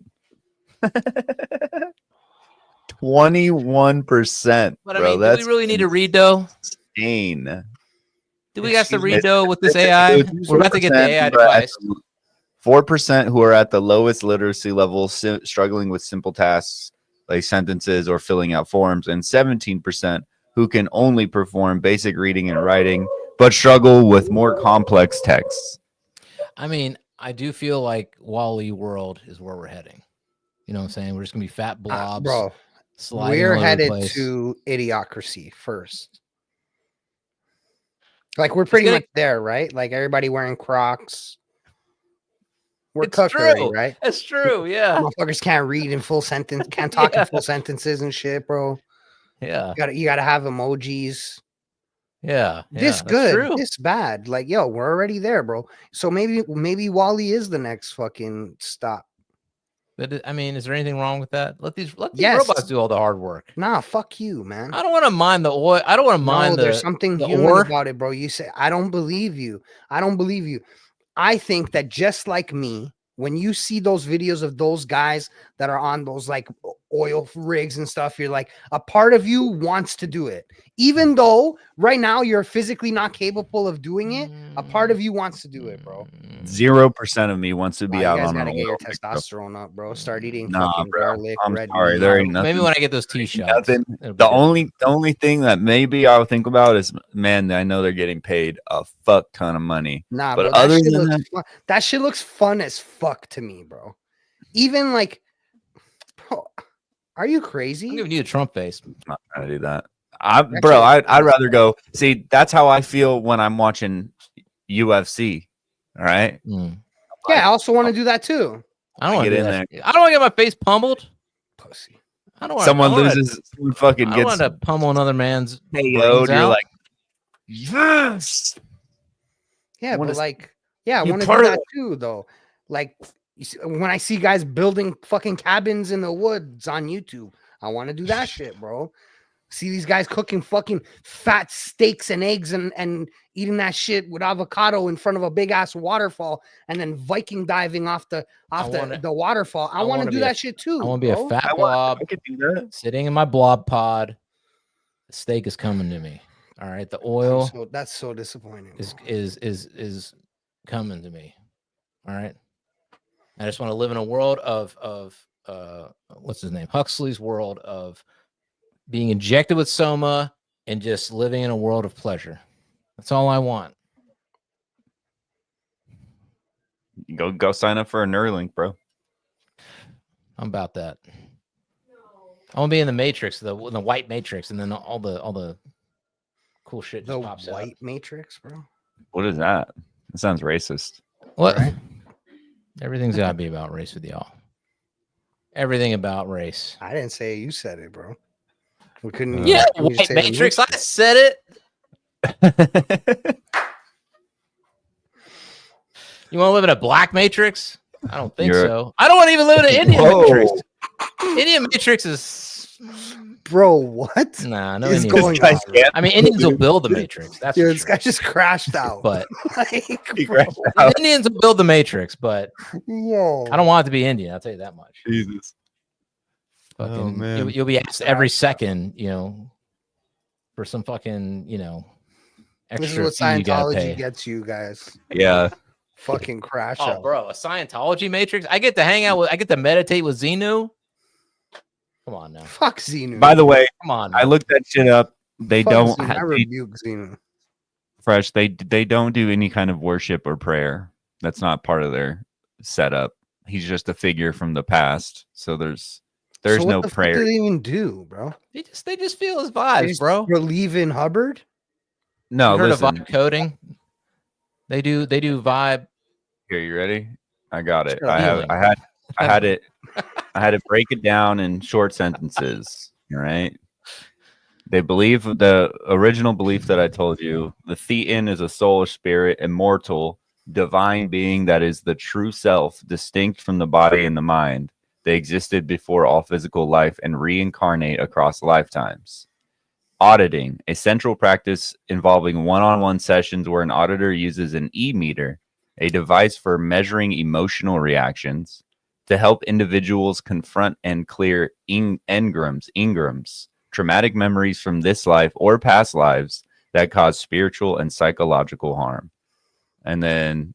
21%. But I mean, do we really need to read though? pain. Do we got to read It's- though with this it's- AI? it's We're about to get the 4% AI who are at device. the- 4% who are at the lowest literacy level, struggling with simple tasks like sentences or filling out forms, and 17% who can only perform basic reading and writing, but struggle with more complex texts. I mean, I do feel like Wall-E world is where we're heading. You know what I'm saying? We're just gonna be fat blobs, Bro, sliding we're all over the headed place. to idiocracy first. Like we're pretty getting- much there, right? Like everybody wearing Crocs. We're It's cooked already, true. right? That's true. Yeah. Motherfuckers can't read in full sentence, can't talk Yeah. in full sentences and shit, bro. Yeah. You gotta have emojis. Yeah. This that's good, true. this bad. Like, yo, we're already there, bro. So maybe Wall-E is the next fucking stop. But I mean, is there anything wrong with that? Let these Yes. robots do all the hard work. Nah, fuck you, man. I don't want to mind the oil. I don't want to mind There's something the human ore. about it, bro. You say, I don't believe you. I don't believe you. I think that just like me, when you see those videos of those guys that are on those like oil rigs and stuff, you're like, a part of you wants to do it. Even though right now you're physically not capable of doing it, a part of you wants to do it, bro. 0% of me wants to be Wow, out you guys on gotta an get your oil rig, bro. testosterone up, bro. Start eating Nah, fucking bro. garlic, I'm red sorry, meat. there ain't Maybe nothing. when I get those T-shots. Nothing. it'll be The good. only thing that maybe I'll think about is, man, I know they're getting paid a fuck ton of money. Nah, But bro, other that shit than looks fun. That shit looks fun as fuck to me, bro. Even like, bro, are you I'm crazy? giving you a Trump face. I'm not trying to do that. That Bro, shit I'd is rather go. See, that's how I feel when I'm watching UFC. All right. Mm. Yeah, I also want to do that too. I don't want get to in do there. that. I don't want to get my face pummeled. Pussy. I don't want Someone I don't wanna- loses, someone fucking I don't gets want to pummel another man's brains KO'd. You're out. like, yes. Yeah, wanna but s- like, yeah, I be want to do part of that too, though. Like, when I see guys building fucking cabins in the woods on YouTube, I want to do that shit, bro. See these guys cooking fucking fat steaks and eggs and eating that shit with avocado in front of a big ass waterfall and then Viking diving off the waterfall. I want to do that shit too. I want to be a bro. fat blob I could do that. sitting in my blob pod. The steak is coming to me. All right, the oil So that's so disappointing. is coming to me. All right. I just want to live in a world of what's his name? Huxley's world of being injected with soma and just living in a world of pleasure. That's all I want. Go sign up for a Neuralink, bro. I'm about that. I want to be in the Matrix, the white Matrix, and then all the cool shit just The pops white out. matrix, bro. What is that? That sounds racist. What? Right? Everything's got to be about race with y'all. Everything about race. I didn't say it, you said it, bro. We couldn't. Yeah, we just white say the Matrix. I Matrix. said it. You want to live in a black Matrix? I don't think You're- so. I don't want to even live in an Indian Whoa. Matrix. Indian Matrix is Bro, what? nah, no is Indian. going This on? guy's I mean, Indians will build the Matrix. That's Dude, for this sure. guy just crashed out. But like, He bro, crashed out. Indians will build the Matrix, but yo. I don't want it to be Indian. I'll tell you that much. Jesus. Fucking, man. you'll be asked every second, for some fucking, This is extra what fee you gotta pay. Scientology gets you guys. Yeah. Fucking crash Oh, out. bro, a Scientology Matrix. I get to hang out with. I get to meditate with Xenu. Come on now. Fuck Xenu. By the way, Come on. I Now. looked that shit up. They Fuck don't Xenu. I rebuke Xenu. fresh. They don't do any kind of worship or prayer. That's not part of their setup. He's just a figure from the past. So there's So what no the fuck prayer. do they even do, bro? They just feel his They vibes, just bro. believe in Hubbard? No, You heard listen. of vibe coding? They do vibe. Here, you ready? I got it. Sure, healing. I had it. I had to break it down in short sentences. All right. They believe the original belief that I told you. The Thetan is a soul, spirit, immortal, divine being that is the true self, distinct from the body and the mind. They existed before all physical life and reincarnate across lifetimes. Auditing, a central practice involving one-on-one sessions where an auditor uses an e-meter, a device for measuring emotional reactions, to help individuals confront and clear engrams, traumatic memories from this life or past lives that cause spiritual and psychological harm. And then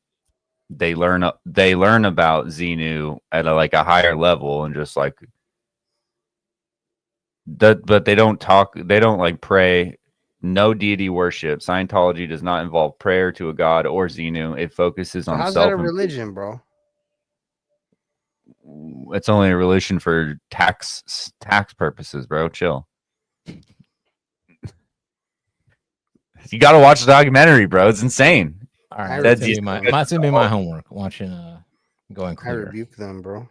they learn about Xenu at a higher level, and just like that, but they don't like pray. No deity worship. Scientology does not involve prayer to a god or Xenu. It focuses So on how's that a self. religion, bro? It's only a religion for tax purposes, bro. Chill. You got to watch the documentary, bro. It's insane. All right, That's that's gonna be my homework. Watching Going I Clear. rebuke them, bro.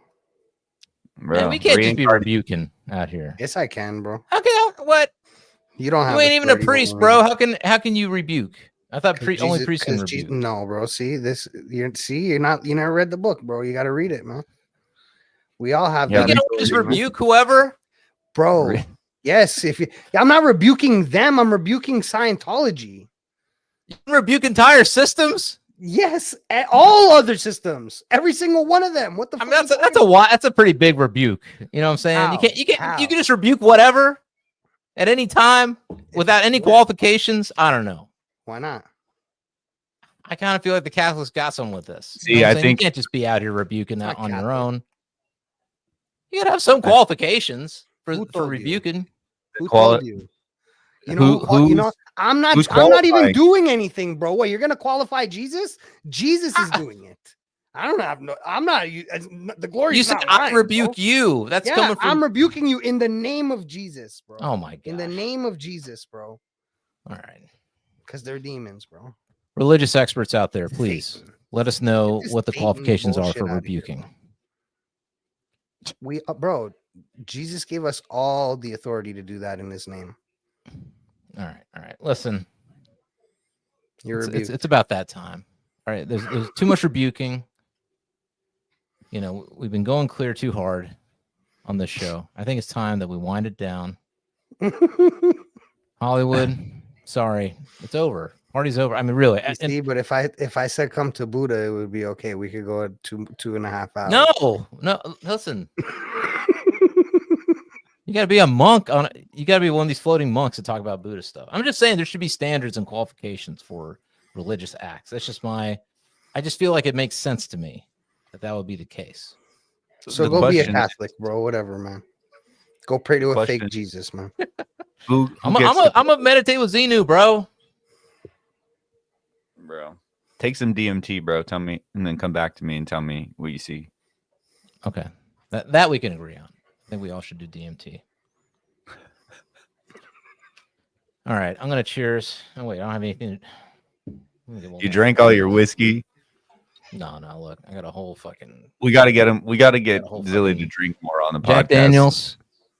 Bro, Man, we can't just be rebuking out here. Yes, I can, bro. Okay, what? You don't have. You ain't even a authority priest, over bro. me. How can you rebuke? I thought only Jesus- priests can 'cause rebuke. no, bro. See this? You never read the book, bro. You got to read it, man. We all have You that. can authority, just man. rebuke whoever, bro. Yes, if you, I'm not rebuking them. I'm rebuking Scientology. You can rebuke entire systems. Yes, all other systems, every single one of them. What the? I mean, that's a pretty big rebuke. You know what I'm saying? How? You can just rebuke whatever at any time without any qualifications. I don't know. Why not? I kind of feel like the Catholics got some with this. See, You know what I'm I saying? think- you can't just be out here rebuking that not on your Catholic. own. You gotta have some qualifications for Who told you? rebuking. Who Quali- told you? You know, you know, I'm not who's even qualifying? doing anything, bro. What, you're gonna qualify Jesus? Jesus is doing it. I don't have no. I'm not. The glory. You said I rebuke you. That's coming from. I'm rebuking you in the name of Jesus, bro. Oh my god. In the name of Jesus, bro. All right. Because they're demons, bro. Religious experts out there, please Satan. let us know This what the Satan qualifications are bullshit for outta here, rebuking. We, bro. Jesus gave us all the authority to do that in His name. All right. Listen, You're rebuked. it's about that time. All right. There's too much rebuking. You know, we've been going clear too hard on this show. I think it's time that we wind it down. Hollywood, sorry, it's over. Party's over. I mean, really. You see, but if I said come to Buddha, it would be okay. We could go at 2.5 hours. No. Listen, you got to be a monk on. You got to be one of these floating monks to talk about Buddha stuff. I'm just saying there should be standards and qualifications for religious acts. That's just I just feel like it makes sense to me that would be the case. So The go be a question- Catholic, bro. Whatever, man. Go pray to a Question- fake Jesus, man. Who I'm gets the- gonna meditate with Xenu, bro. bro? Take some DMT, bro. Tell me, and then come back to me and tell me what you see. Okay, that we can agree on. I think we all should do DMT. All right, I'm gonna cheers. Oh wait, I don't have anything. You drank all your whiskey. No. Look, I got a whole fucking We got to get him. We got to get Got a whole ZiLLY fucking- to drink more on the podcast. Jack Daniels.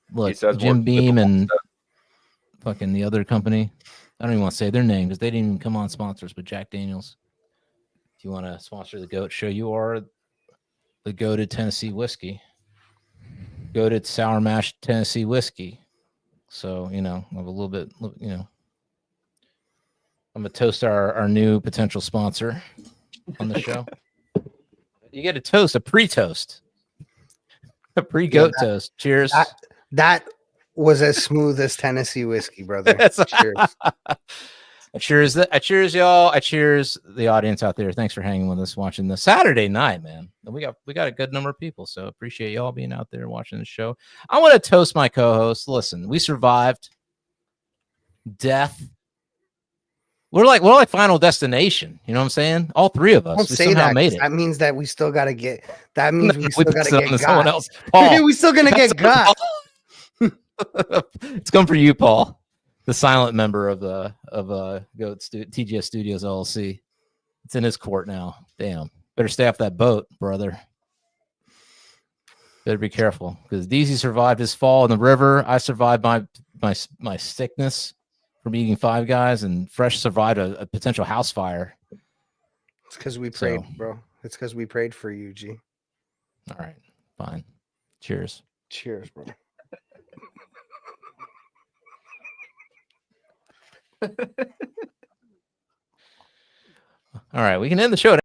He Look, says Jim more Beam biblical and stuff. fucking the other company. I don't even want to say their name because they didn't even come on sponsors. But Jack Daniels, if you want to sponsor the Goat Show, you are the goated Tennessee whiskey, goated sour mash Tennessee whiskey. So you know, I have a little bit. You know, I'm gonna toast our new potential sponsor on the show. You get a toast, a pre-toast, a pre-goat toast. Cheers. That was as smooth as Tennessee whiskey, brother. Cheers. I cheers y'all. I cheers the audience out there. Thanks for hanging with us, watching the Saturday night, man. We got a good number of people, so appreciate y'all being out there watching the show. I want to toast my co-host. Listen, we survived death. We're like Final Destination. You know what I'm saying? All three of us. Don't We say somehow that. made it. That means that we still gotta get. That means we still passed gotta it on get to someone got. else. Paul, we still gonna get got. it's come for you, Paul, the silent member of Goat TGS Studios LLC. It's in his court now. Damn, better stay off that boat, brother. Better be careful because Deezy survived his fall in the river. I survived my sickness from eating Five Guys, and Fresh survived a potential house fire. It's because we prayed, bro. It's because we prayed for you, G. All right, fine. Cheers. Cheers, bro. All right, we can end the show.